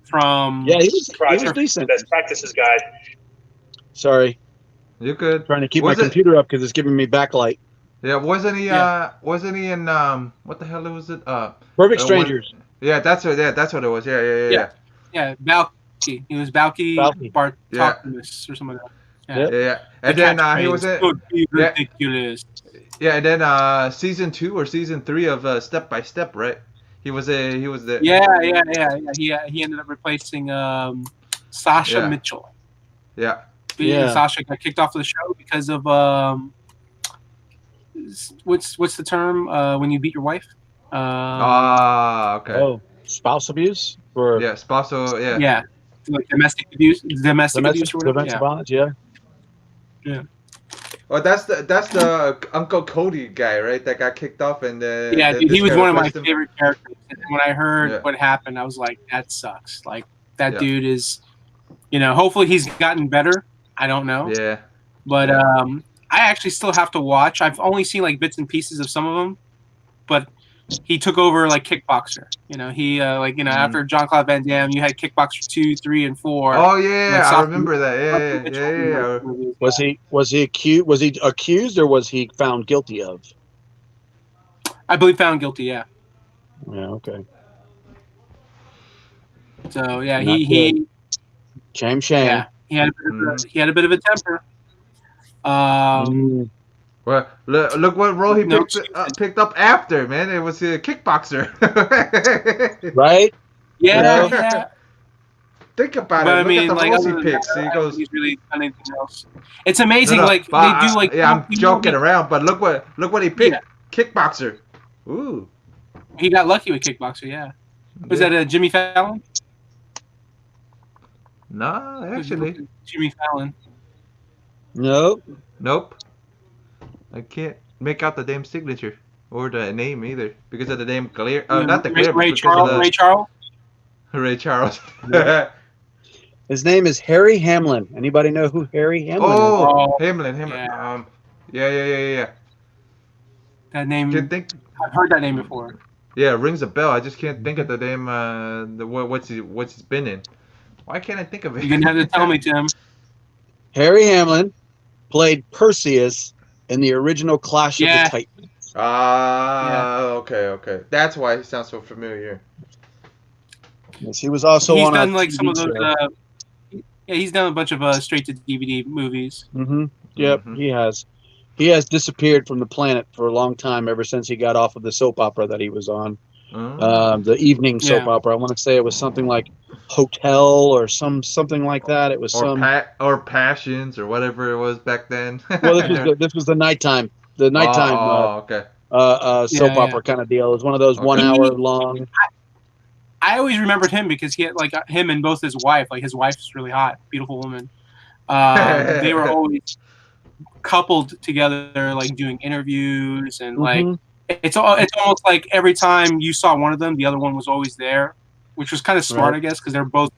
from... Yeah, he was decent. Best practices guide. Sorry. You could. Trying to keep my computer up because it's giving me backlight. Yeah, wasn't he in what the hell was it? Perfect Strangers. That's what it was. Yeah. Yeah, Balky. He was Balky Bartokomous or something like that. Yeah. And then he was ridiculous. Yeah, and then season 2 or season 3 of Step by Step, right? He was the. Yeah. He ended up replacing Sasha Mitchell. Yeah. Sasha got kicked off the show because of what's the term when you beat your wife? Okay. Oh, spouse abuse or spousal. Yeah, like domestic abuse or whatever. Domestic violence. Yeah. Oh, that's the Uncle Cody guy, right? That got kicked off, and dude, he was one of my favorite characters. And when I heard what happened, I was like, that sucks. Like that dude is, hopefully he's gotten better. I don't know. Yeah. But I actually still have to watch. I've only seen like bits and pieces of some of them, but he took over like Kickboxer. He after Jean-Claude Van Damme, you had Kickboxer 2, 3, and 4. Oh yeah, I remember that. Yeah. Was he accused or was he found guilty of? I believe found guilty. Yeah. Yeah. Okay. So yeah, Not he Shame. yeah he had a bit of a temper. Mm. Well, look what role he No picked up after, man. It was a kickboxer. Right. Yeah, Yeah. yeah. Think about But it. I Look at mean, the like roles he other than that, picks. He I don't goes, think he's really done anything else. It's no, amazing. no. Like But they do, like yeah, I'm joking he, around. But look what he yeah, picked. Kickboxer. Ooh. he got lucky with kickboxer. Yeah, was Yeah. that a Jimmy Fallon? No, actually, Jimmy Fallon. Nope. nope. I can't make out the damn signature or the name either because of the name Clear. Not the Clear, but Ray because of Charles. the Ray Charles. Ray Charles. His name is Harry Hamlin. Anybody know who Harry Hamlin is? Oh, Oh, Hamlin. yeah. Yeah. That Can't name. think. I've heard that name before. Yeah, rings a bell. I just can't think of the name. What's he's been in? Why can't I think of it? You're gonna have to tell me, Tim. Harry Hamlin played Perseus in the original Clash of Yeah. the Titans. Okay. That's why he sounds so familiar. Yes, he was also He's on done a like TV some of those. show. Yeah, he's done a bunch of straight to DVD movies. Mm-hmm. Yep, Mhm. he has. He has disappeared from the planet for a long time ever since he got off of the soap opera that he was on. The evening soap Yeah. opera. I want to say it was something like Hotel or something like that. It was some. Or Passions or whatever it was back then. Well, this was the nighttime Okay. soap Yeah. opera kind of deal. It was one of those Okay. 1 hour long. I always remembered him because he had like him and both his wife. Like his wife was really hot, beautiful woman. They were always coupled together, like doing interviews and like Mhm. it's almost like every time you saw one of them, the other one was always there, which was kind of smart, Right. I guess, because they're both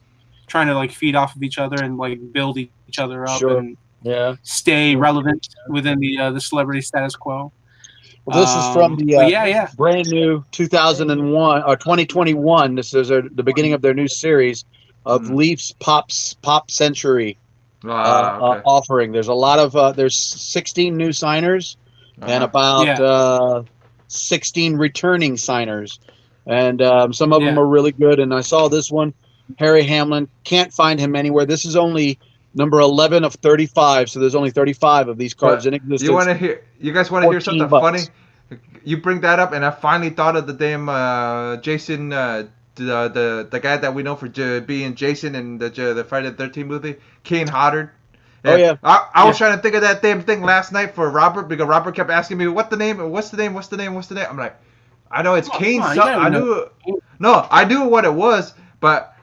trying to like feed off of each other and like build each other up Sure. and Yeah. stay relevant within the celebrity status quo. Well, this is from the But yeah. brand new 2001 or 2021. This is the beginning of their new series of Leafs Pop Century Okay. offering. There's a lot of there's 16 new signers and about 16 returning signers, and some of them are really good. And I saw this one, Harry Hamlin. Can't find him anywhere. This is only number 11 of 35, so there's only 35 of these cards in existence. You guys want to hear something $14. funny? You bring that up, and I finally thought of the damn Jason, the guy that we know for being Jason in the Friday the 13th movie, Kane Hodder. Oh yeah. I was trying to think of that damn thing last night for Robert because Robert kept asking me what's the name. I'm like, I know it's Kane. I knew what it was, but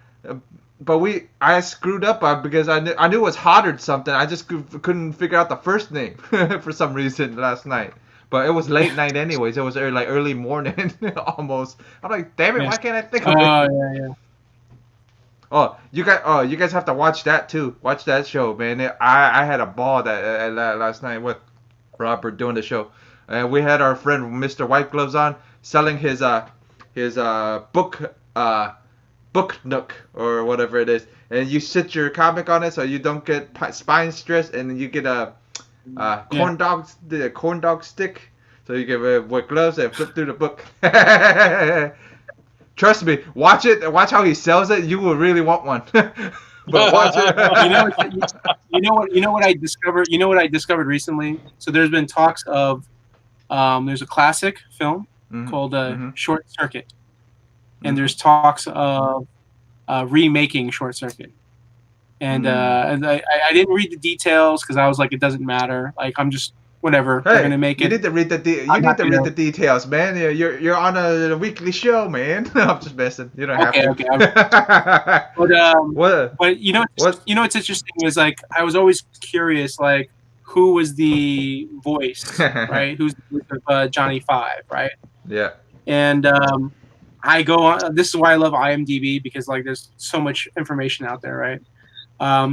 I screwed up because I knew it was Hoddard something. I just couldn't figure out the first name for some reason last night. But it was late night anyways. It was early morning almost. I'm like, damn it, why can't I think of it? Yeah. Oh, you guys have to watch that too. Watch that show, man. I had a ball that last night with Robert doing the show, and we had our friend Mr. White Gloves on selling his book nook or whatever it is, and you sit your comic on it so you don't get spine stress, and you get a corn dog stick, so you can wear gloves and flip through the book. Trust me, watch it. Watch how he sells it. You will really want one. But watch it. You know what I discovered. You know what I discovered recently. So there's been talks of there's a classic film called Short Circuit, and there's talks of remaking Short Circuit. And I didn't read the details because I was like, it doesn't matter. Like I'm just whatever. Hey, they're gonna make you it. need to read the details, man. You're on a weekly show, man. I'm just messing. You don't have to. Okay. But you know what's interesting is like I was always curious like who was the voice, right? Who's the voice of Johnny Five, right? Yeah. And I go on. This is why I love IMDb because like there's so much information out there, right?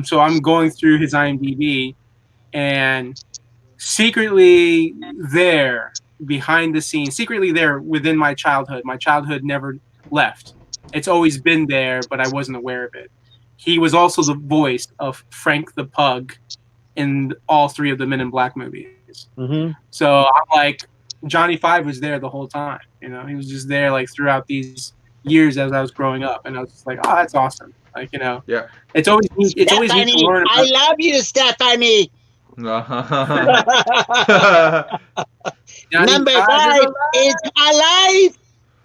So I'm going through his IMDb, and secretly there, behind the scenes, secretly there within my childhood never left. It's always been there, but I wasn't aware of it. He was also the voice of Frank the Pug in all three of the Men in Black movies. Mm-hmm. So I'm like, Johnny Five was there the whole time. You know, he was just there like throughout these years as I was growing up, and I was just like, oh, that's awesome. Like, you know, Yeah. it's always neat to learn I about. love you, Stephanie. Johnny Number Five 5 is alive.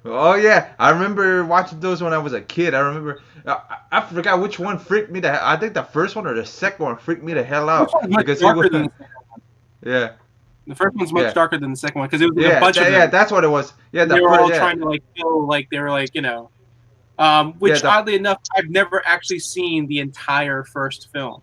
Oh yeah, I remember watching those when I was a kid. I remember. I forgot which one freaked me the. I think the first one or the second one freaked me the hell out Which one's much because darker than the second one? Yeah. The first one's much Yeah. darker than the second one because it was like Yeah, a bunch of them. yeah, that's what it was. Yeah, They were all yeah. trying to like feel like they were like, you know, which oddly enough, I've never actually seen the entire first film.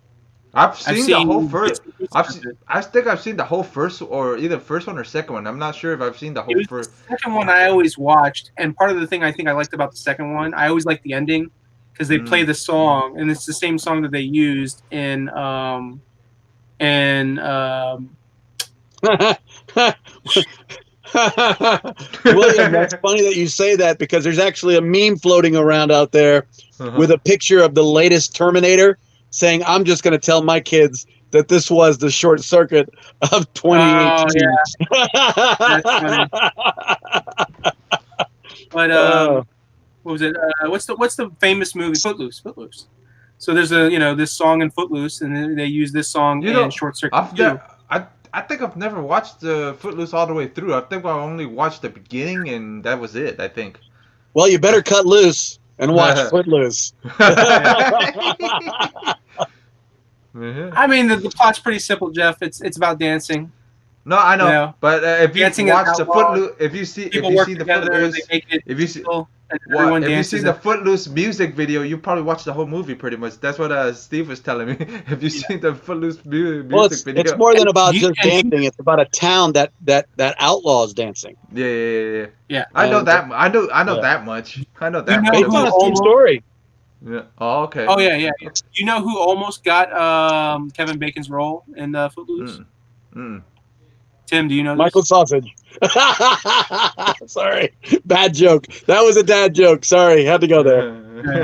I've seen the whole first. I I think I've seen the whole first, or either first one or second one. I'm not sure if I've seen the whole first. The second one I always watched, and part of the thing I think I liked about the second one, I always liked the ending because they play the song, and it's the same song that they used in William, that's funny that you say that because there's actually a meme floating around out there with a picture of the latest Terminator saying, I'm just going to tell my kids that this was the short circuit of 2018. Oh, yeah. That's funny. But what was it? What's the famous movie? Footloose. So there's this song in Footloose, and they use this song in Short Circuit too. I think I've never watched Footloose all the way through. I think I only watched the beginning, and that was it. I think. Well, you better cut loose and watch Footloose. I mean, the plot's pretty simple, Jeff. It's about dancing. No, I know, You know, but if you dancing watch is the outlawed. Footloose, if you see People work the together, Footloose, they make it if you see legal, and everyone if you dances see the Footloose music video, you probably watched the whole movie pretty much. That's what Steve was telling me. If you see the Footloose music video, it's more than about just dancing. It's about a town that outlaws dancing. Yeah. I know that. I know that much. I know that. You know It's not a true story. Yeah. Oh, okay. Oh yeah. You know who almost got Kevin Bacon's role in Footloose? Tim, do you know Michael this? Sausage. Sorry. Bad joke. That was a dad joke. Sorry. Had to go there.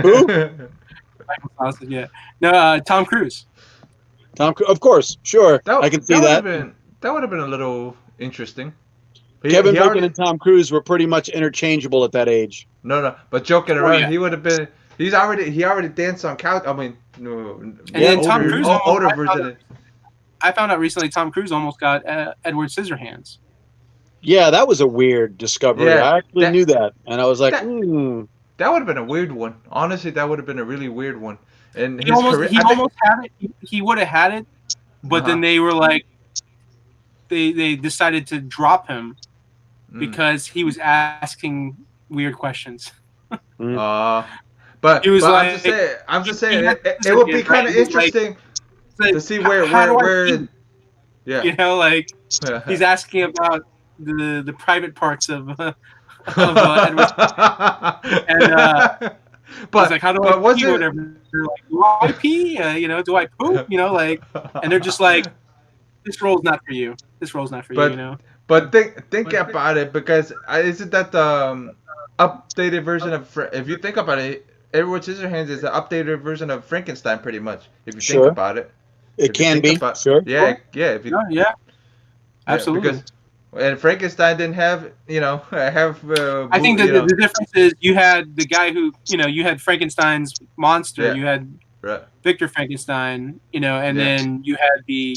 Who? Michael Sausage, yeah. No, Tom Cruise. Of course. Sure. I can see that. That would have been a little interesting. Kevin Bacon and Tom Cruise were pretty much interchangeable at that age. No. But joking around, he would have been. He already danced on couch. I mean, no. And then Tom Cruise. Older version. I found out recently Tom Cruise almost got Edward Scissorhands. Yeah, that was a weird discovery. Yeah, I actually knew that, and I was like, That would have been a weird one. Honestly, that would have been a really weird one. And He almost had it. He would have had it, but then they were like, they decided to drop him because he was asking weird questions. But he was I'm just saying, it would be kind of interesting to see where yeah. You know, like he's asking about the private parts of Edward. And but like, how do I pee or whatever? They're like, do I pee? Do I poop? Like, and they're just like, this role's not for you. This role's not for you. You know. But think about it, because isn't that the updated version of? If you think about it, Edward Scissorhands is an updated version of Frankenstein, pretty much. If you think about it. It can be. Sure. Yeah. Yeah. Absolutely. And Frankenstein didn't have, I think the difference is you had the guy who, you had Frankenstein's monster. Yeah. You had Victor Frankenstein, and then you had the,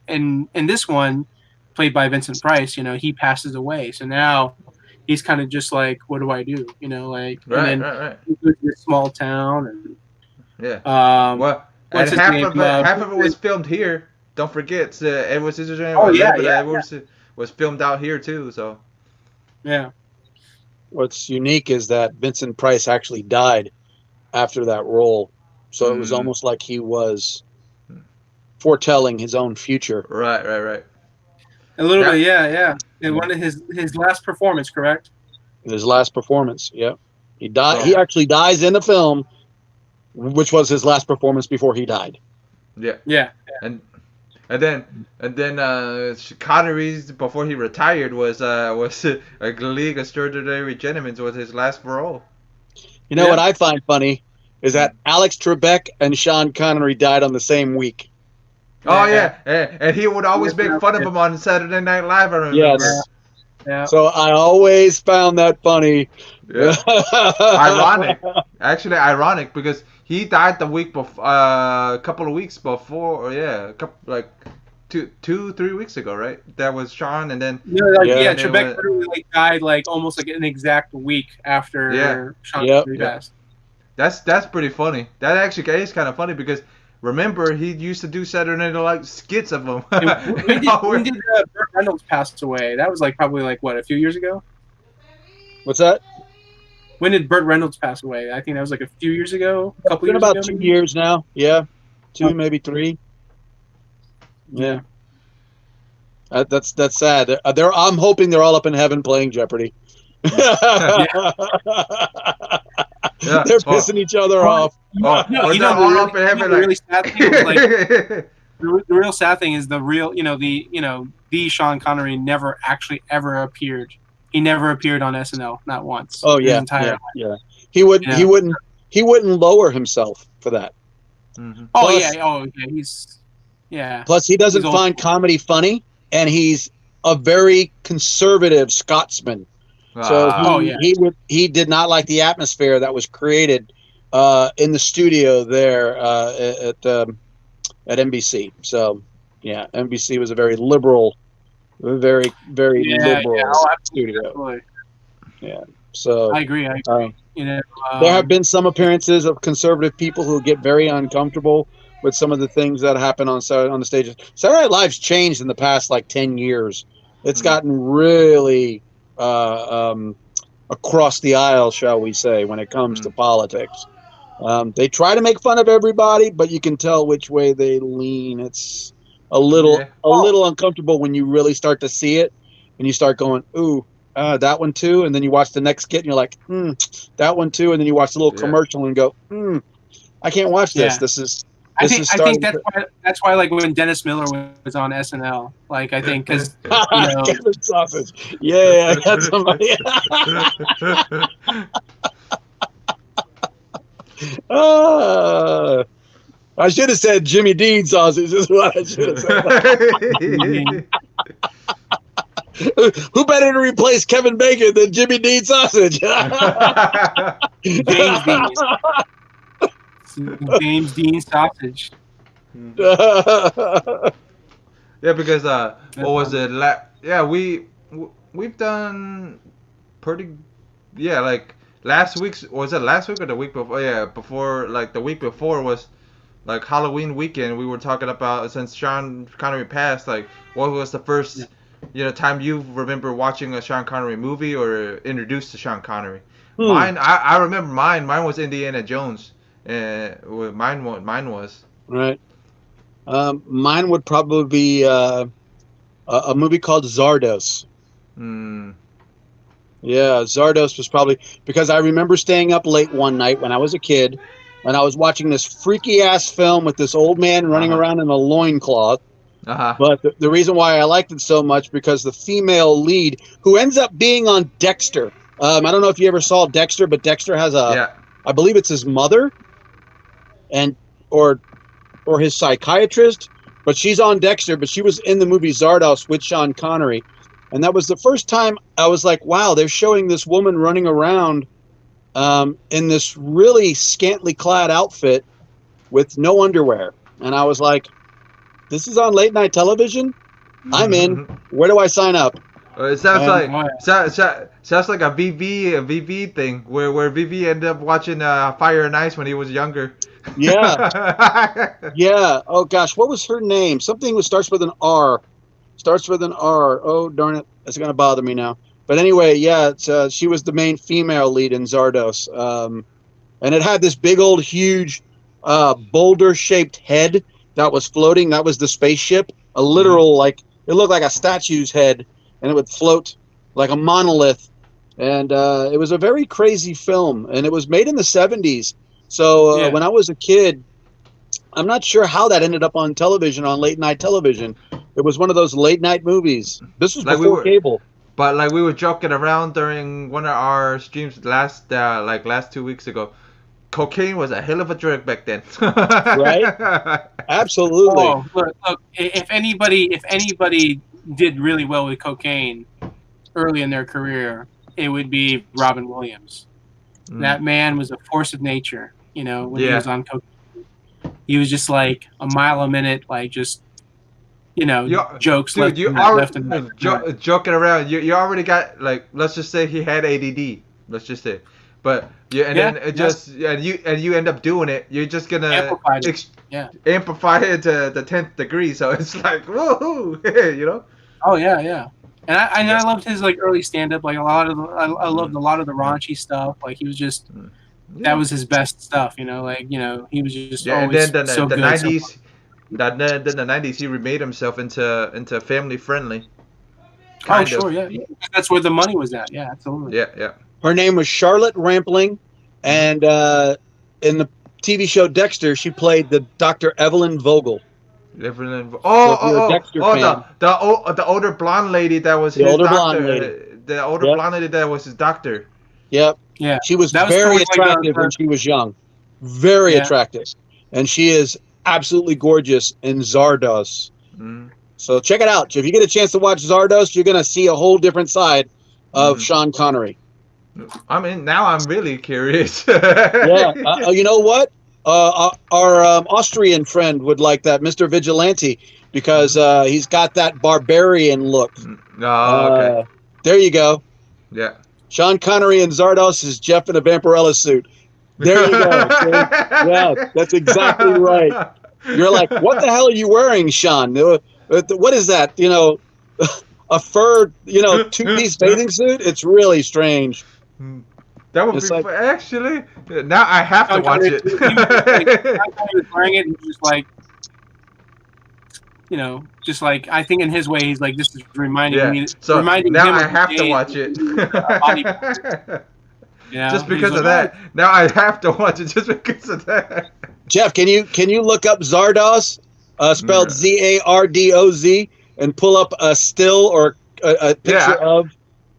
and in this one, played by Vincent Price, he passes away. So now he's kind of just like, what do I do? And then he goes to this small town. And, and half of it was filmed here. Don't forget, Edward Scissorhands. Was filmed out here too. So, yeah. What's unique is that Vincent Price actually died after that role, so it was almost like he was foretelling his own future. Right. A little bit, yeah. And one of his last performance, correct? His last performance, yeah. He died. He actually dies in the film, which was his last performance before he died. Yeah. And then Connery's, before he retired, was A League of Extraordinary Gentlemen was his last role. You know what I find funny is that Alex Trebek and Sean Connery died on the same week. Oh yeah, and he would always make fun of him on Saturday Night Live. I remember. Yes. Yeah. So I always found that funny. Yeah. Ironic, actually ironic, because he died the week before, a couple of weeks before, or yeah, a couple, like 3 weeks ago, right? That was Sean, and then No, like, Yeah. yeah, and it Trebek went, literally like died like almost like an exact week after yeah, Sean Yep. Connery yeah. passed. That's pretty funny. That actually is kind of funny because remember he used to do Saturday Night Live skits of him. And when did, where- Burt Reynolds pass away? That was like probably like what, a few years ago? What's that? When did Burt Reynolds pass away? I think that was like a few years ago, a couple It's been years about ago. 2 Maybe? years now. Yeah, 2, Oh. maybe 3. Yeah, Yeah. that's sad. I'm hoping they're all up in heaven playing Jeopardy. Yeah. They're pissing each other off. Oh, No, or you they're know, all up in heaven the like. really sad thing was like the real sad thing is the real, the Sean Connery never actually ever appeared. He never appeared on SNL, not once. Oh in his yeah, entire life. yeah. He wouldn't. Yeah. He wouldn't lower himself for that. Mhm. Oh Plus- yeah, yeah. Plus, he doesn't He's old. find comedy funny, and he's a very conservative Scotsman. So Oh, yeah. he did not like the atmosphere that was created in the studio there at NBC. So yeah, NBC was a very liberal, very liberal Oh, studio. absolutely. So I agree. um, There have been some appearances of conservative people who get very uncomfortable with some of the things that happen on the stages. Saturday Night Live's changed in the past like 10 years. It's gotten really across the aisle, shall we say, when it comes to politics. They try to make fun of everybody, but you can tell which way they lean. It's a little uncomfortable when you really start to see it, and you start going, "Ooh, that one too," and then you watch the next skit, and you're like, "That one too," and then you watch the little commercial and go, "I can't watch this. Yeah. I think that's why like when Dennis Miller was on SNL, like I think because Kevin Sausage. Yeah, I got somebody. I should have said Jimmy Dean Sausage. Is what I should have said. Who better to replace Kevin Bacon than Jimmy Dean Sausage? James Dean. James Dean Sausage. Yeah, because what was it? We've done pretty. Yeah, like last week's, was it last week or the week before? Yeah, before, like the week before was like Halloween weekend. We were talking about, since Sean Connery passed, like what was the first time you remember watching a Sean Connery movie or introduced to Sean Connery? Mine, I remember mine was Indiana Jones. Mine was right. Mine would probably be a movie called Zardos. Yeah, Zardos was probably, because I remember staying up late one night when I was a kid, and I was watching this freaky ass film with this old man running around in a loincloth. But the reason why I liked it so much, because the female lead, who ends up being on Dexter. I don't know if you ever saw Dexter, but Dexter has I believe it's his mother, and or his psychiatrist, but she's on Dexter, but she was in the movie Zardos with Sean Connery. And that was the first time I was like, wow, they're showing this woman running around in this really scantily clad outfit with no underwear. And I was like, this is on late night television? I'm in. Where do I sign up? It sounds like a VV thing where VV ended up watching Fire and Ice when he was younger. Yeah. Yeah. Oh gosh, what was her name? Something that starts with an R. Oh darn it, it's gonna bother me now. But anyway, yeah, she was the main female lead in Zardos, and it had this big old huge boulder-shaped head that was floating. That was the spaceship. A literal, like, it looked like a statue's head, and it would float like a monolith. And it was a very crazy film, and it was made in the 70s. So when I was a kid, I'm not sure how that ended up on television, on late night television. It was one of those late night movies. This was before cable. But like we were joking around during one of our streams last 2 weeks ago. Cocaine was a hell of a drug back then. Right? Absolutely. Oh, look, if anybody did really well with cocaine, early in their career, it would be Robin Williams. That man was a force of nature. You know, when he was on coke, he was just like a mile a minute, like just jokes dude, left and right. Joking around. You already got, like, let's just say he had ADD. Let's just say, but then it just and you end up doing it. You're just gonna amplify it to the 10th degree. So it's like woohoo, you know. Oh yeah. And I loved his like early stand up. Like I loved a lot of the raunchy stuff. Like he was just that was his best stuff. You know, like he was just always and then so the good. 90s. Then the 90s, he remade himself into family friendly. Sure, yeah. That's where the money was at. Yeah, absolutely. Yeah. Her name was Charlotte Rampling, and in the TV show Dexter, she played the Dr. Evelyn Vogel. The older blonde lady that was his doctor. The older blonde lady that was his doctor. Yep. Yeah. She was very attractive when she was young. Very attractive. And she is absolutely gorgeous in Zardos. So check it out. If you get a chance to watch Zardos, you're going to see a whole different side of Sean Connery. I mean, now I'm really curious. You know what? Our Austrian friend would like that, Mr. Vigilante, because he's got that barbarian look. Okay. There you go. Yeah. Sean Connery in Zardos is Jeff in a Vampirella suit. There you go. Yeah, that's exactly right. You're like, what the hell are you wearing, Sean? What is that? A fur, two-piece bathing suit? It's really strange. That would be actually. Now I have to watch it. He was wearing it and just like I think in his way he's like, this is reminding me. So reminding now him I have to watch it. Just because of that. Now I have to watch it just because of that. Jeff, can you look up Zardos, spelled Zardoz, and pull up a still or a picture of?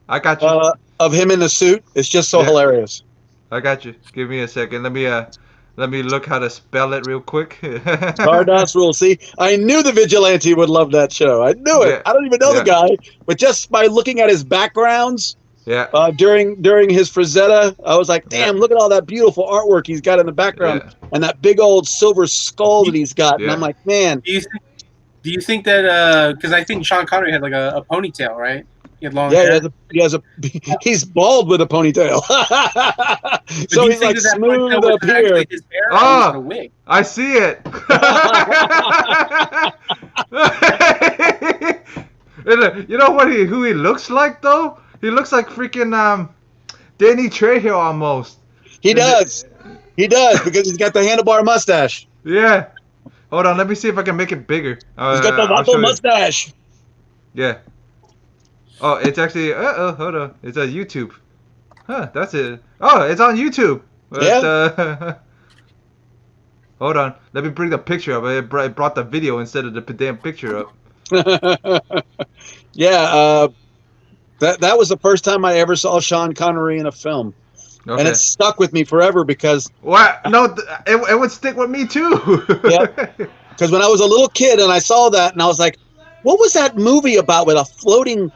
I got you. Of him in the suit. It's just so hilarious. I got you. Give me a second. Let me look how to spell it real quick. Zardos Rule. See, I knew the Vigilante would love that show. I knew it. I don't even know the guy, but just by looking at his backgrounds. During his frazetta, I was like, damn, look at all that beautiful artwork he's got in the background and that big old silver skull that he's got. And I'm like, man. Do you think that because I think Sean Connery had like a ponytail, right? He had long hair. He's bald with a ponytail. So he's like smooth up here. Like his hair was a wig. I see it. You know who he looks like though? He looks like freaking Danny Trejo almost. He does because he's got the handlebar mustache. Yeah. Hold on, let me see if I can make it bigger. He's got the waffle mustache. Yeah. Oh, it's actually. Hold on. It's on YouTube. Huh? That's it. Oh, it's on YouTube. Hold on. Let me bring the picture up. It brought the video instead of the damn picture up. That was the first time I ever saw Sean Connery in a film. Okay. And it stuck with me forever because... What? No, it would stick with me too. Because when I was a little kid and I saw that and I was like, what was that movie about with a floating,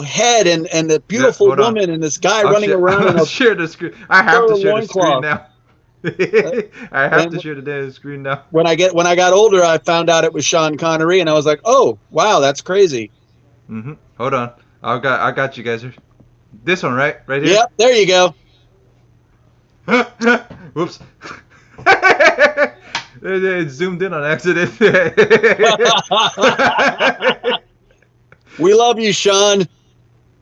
head and a beautiful woman and this guy running around? I'll share the screen. I have to share the screen now. I have to share the damn screen now. When I got older, I found out it was Sean Connery and I was like, oh, wow, that's crazy. Hold on. I got you guys. This one, right here. Yep, there you go. Whoops. It zoomed in on accident. We love you, Sean.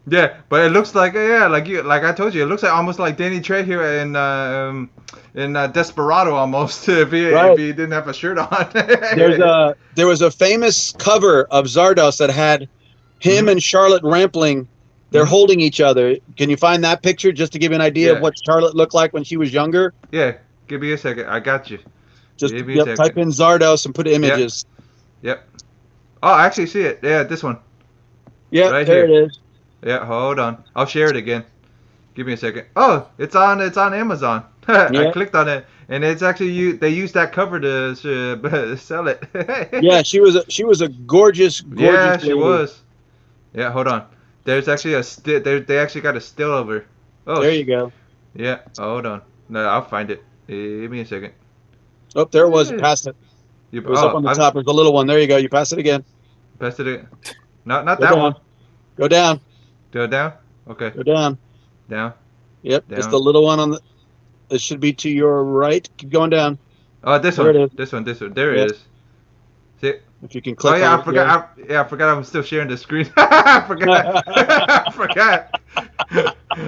Yeah, but it looks like like I told you, it looks like almost like Danny Trejo in Desperado almost. If he didn't have a shirt on. There was a famous cover of Zardos that had him and Charlotte Rampling. They're holding each other. Can you find that picture just to give you an idea of what Charlotte looked like when she was younger? Yeah, give me a second. I got you. Just type in Zardos and put images. Yep. Oh, I actually see it. Yeah, this one. Yeah, right there it is. Yeah, hold on. I'll share it again. Give me a second. Oh, it's on Amazon. I clicked on it, and it's actually they used that cover to sell it. Yeah, she was a gorgeous yeah, lady. she was. Yeah, hold on. There's actually a still. They actually got a still over. Oh, There you go. yeah. Oh, hold on. No, I'll find it. Give me a second. Oh, there it was. You Yeah. passed it. You, It was up on the I top. There's a little one. There you go. You passed it again. pressed it. Not Go that down. one. Go down. Go down. Okay. Go down. Down. Yep. Down. It's the little one on the. It should be to your right. Keep going down. Oh, this There one. it is. This one. This one. There Yep. it is. See? If you can click Oh yeah, on I forgot. I forgot I'm still sharing the screen. I forgot. I forgot.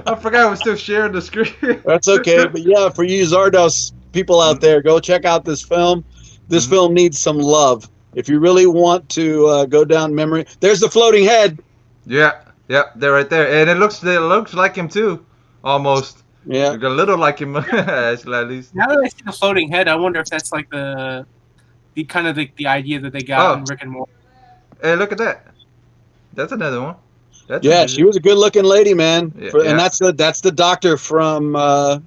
I forgot I was still sharing the screen. That's okay. But yeah, for you Zardos people out there, go check out this film. This film needs some love. If you really want to go down memory, there's the floating head. Yeah, they're right there, and it looks like him too, almost. Yeah, Like a little like him, at least. Now that I see the floating head, I wonder if that's like the kind of the idea that they got in Rick and Morty. Hey, look at that. That's another one. That's yeah, she was a good-looking lady, man. Yeah, And that's the doctor from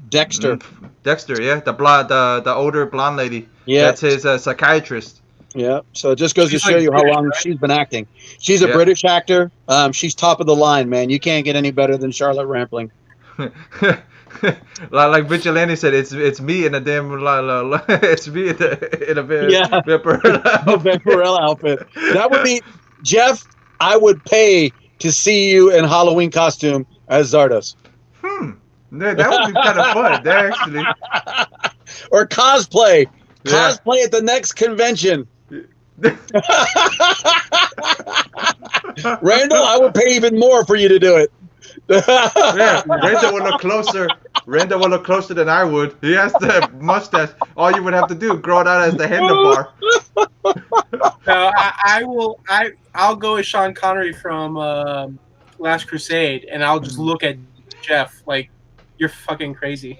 Dexter. Dexter, yeah, the older blonde lady. Yeah, that's his psychiatrist. Yeah, so it just goes She's to show like you how British, long right? she's been acting. She's a British actor. She's top of the line, man. You can't get any better than Charlotte Rampling. like Vigilante said, it's me in a damn it's me in a Vampirella outfit. That would be Jeff. I would pay to see you in Halloween costume as Zardos. Yeah, that would be kind of fun. That actually. Or cosplay. Yeah. Cosplay at the next convention. Randall, I would pay even more for you to do it. Yeah, Randall will look closer. Randall will look closer than I would. He has the mustache. All you would have to do, grow it out as the handlebar. No, I'll go with Sean Connery from Last Crusade, and I'll just look at Jeff like you're fucking crazy.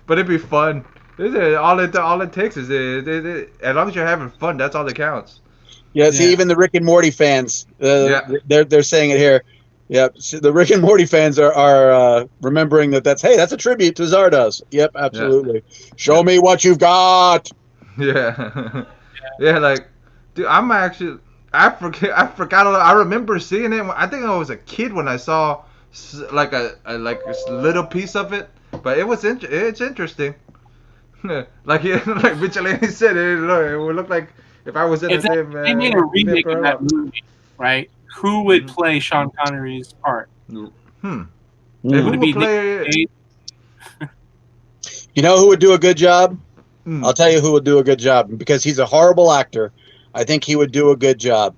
But it'd be fun. All it takes is as long as you're having fun, that's all that counts. Yeah, see, even the Rick and Morty fans, they're saying it here. Yeah, so the Rick and Morty fans are remembering that's a tribute to Zardos. Yep, absolutely. Yeah. Show me what you've got. Yeah, yeah, like, dude, I forgot. I remember seeing it. I think I was a kid when I saw like a little piece of it, but it's interesting. like Vigilante said, it would look like if I was in they made a remake of that movie, right? Who would play Sean Connery's part? Who would play? You know who would do a good job? I'll tell you who would do a good job, because he's a horrible actor. I think he would do a good job.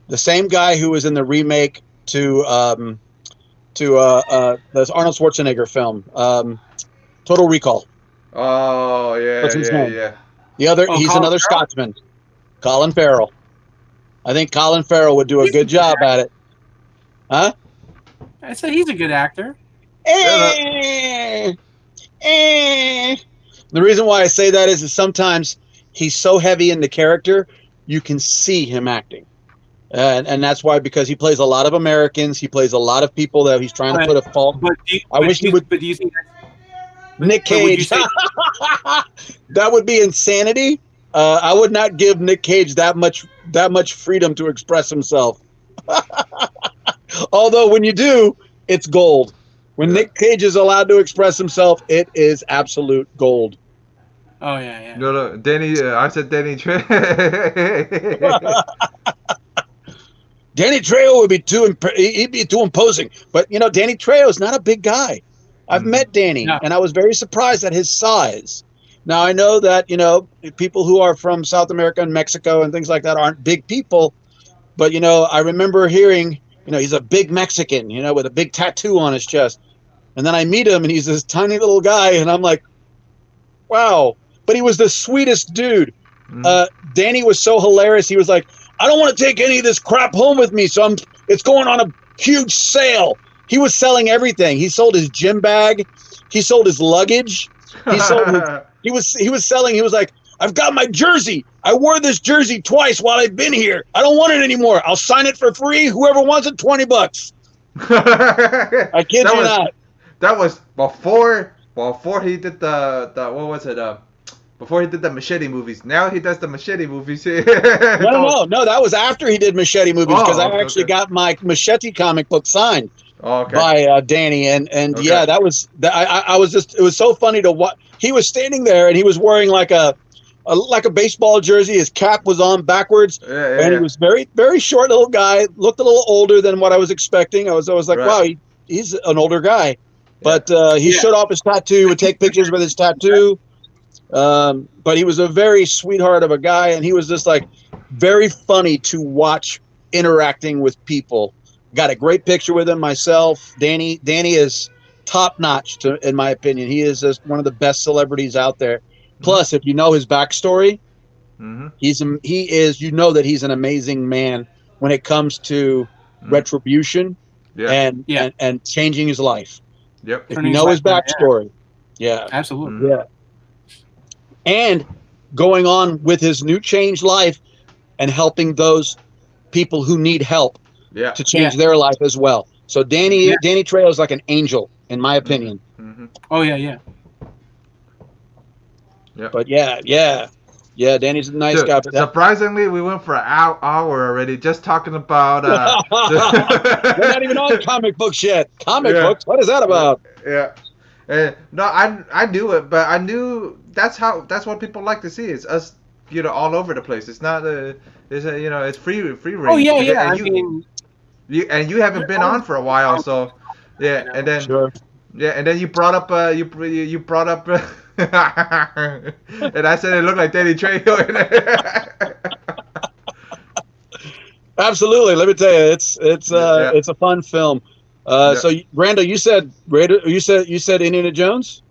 The same guy who was in the remake to this Arnold Schwarzenegger film, Total Recall. Oh yeah, What's his name? yeah. He's another Scotsman, Colin Farrell. I think Colin Farrell would do a good job at it. Huh? I said he's a good actor. The reason why I say that is sometimes he's so heavy in the character, you can see him acting. And that's why, because he plays a lot of Americans, he plays a lot of people that he's trying to put a fault. But do you think Nick Cage. That would be insanity. I would not give Nick Cage that much freedom to express himself. Although when you do, it's gold. When Nick Cage is allowed to express himself, it is absolute gold. Oh yeah. No, Danny. I said Danny Trejo. Danny Trejo would be he'd be too imposing. But Danny Trejo is not a big guy. I've met Danny, and I was very surprised at his size. Now, I know that, people who are from South America and Mexico and things like that aren't big people. But, I remember hearing, he's a big Mexican, with a big tattoo on his chest. And then I meet him, and he's this tiny little guy, and I'm like, wow. But he was the sweetest dude. Danny was so hilarious. He was like, I don't want to take any of this crap home with me, so it's going on a huge sale. He was selling everything. He sold his gym bag. He sold his luggage. He was selling. He was like, I've got my jersey. I wore this jersey twice while I've been here. I don't want it anymore. I'll sign it for free. Whoever wants it, $20. I kid you not. That was before he did the what was it? Before he did the Machete movies. Now he does the Machete movies. No. That was after he did Machete movies because I actually got my Machete comic book signed by Danny, and yeah, that was I was just, it was so funny to watch. He was standing there and he was wearing like a baseball jersey. His cap was on backwards, and he was very, very short little guy. Looked a little older than what I was expecting. I was like, wow, he's an older guy. But he showed off his tattoo. Would take pictures with his tattoo. But he was a very sweetheart of a guy, and he was just like very funny to watch interacting with people. Got a great picture with him myself. Danny is top notch, in my opinion. He is just one of the best celebrities out there. Plus, if you know his backstory, he is, you know, that he's an amazing man when it comes to retribution and changing his life. Yep. If you know his backstory. Yeah. Absolutely. Yeah. And going on with his new changed life and helping those people who need help to change their life as well. So Danny Trejo is like an angel, in my opinion. Oh, yeah. Yep. But yeah, Danny's a nice guy. Surprisingly, we went for an hour already just talking about. We're not even on comic books yet. Comic books? What is that about? Yeah. No, I knew it, but I knew that's what people like to see. It's us, all over the place. It's not it's free range. Oh yeah. And you haven't been on for a while, so and then and then you brought up you brought up and I said it looked like Danny Trejo. Absolutely, let me tell you, it's a fun film. So Randall, you said Indiana Jones,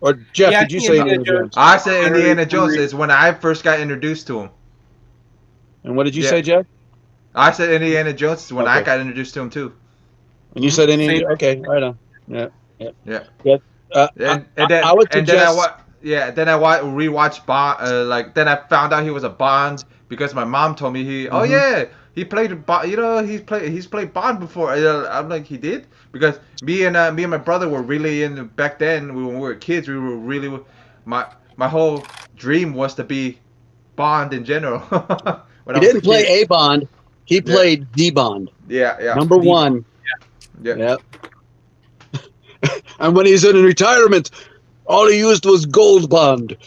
or Jeff? Did you say Indiana Jones? I said Indiana Jones is when I first got introduced to him. And what did you say, Jeff? I said Indiana Jones is when I got introduced to him too. And you said Indiana? Okay, right on. Yeah. Then I rewatched Bond. Then I found out he was a Bond because my mom told me he played Bond. He's played Bond before. I'm like, he did? Because me and my brother were really in back then when we were kids. We were really my whole dream was to be Bond in general. He didn't play a Bond. He played the Bond. Yeah. Number one. Yeah. And when he's in retirement, all he used was Gold Bond.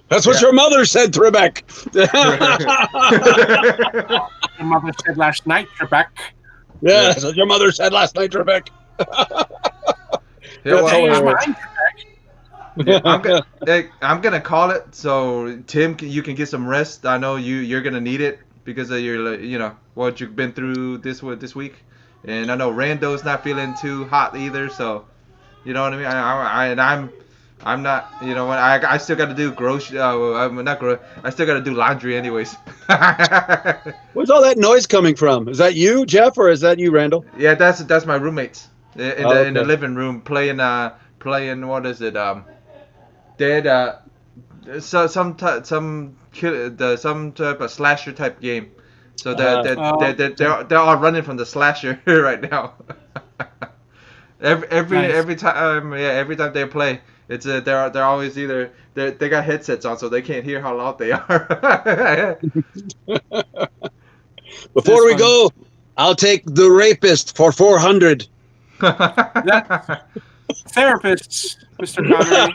That's what your mother said, Trebek. Your mother said last night, Trebek. Yeah, that's what your mother said last night, Trebek. I'm gonna call it. So Tim, you can get some rest. I know you're gonna need it because of your what you've been through this week, and I know Rando's not feeling too hot either. So you know what I mean. I'm not. I still got to do I still got to do laundry anyways. Where's all that noise coming from? Is that you, Jeff, or is that you, Randall? Yeah, that's my roommates in the living room playing what is it? Some type of slasher type game. So they're all running from the slasher right now. every time they play, it's they're always either they got headsets on so they can't hear how loud they are. Before we go, I'll take the rapist for 400. Therapists, Mr. Connery.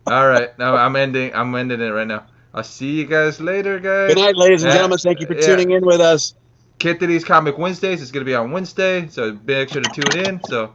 All right, now I'm ending it right now. I'll see you guys later, guys. Good night, ladies and gentlemen. Thank you for tuning in with us. Kid Titties Comic Wednesdays is going to be on Wednesday, so be sure to tune in. So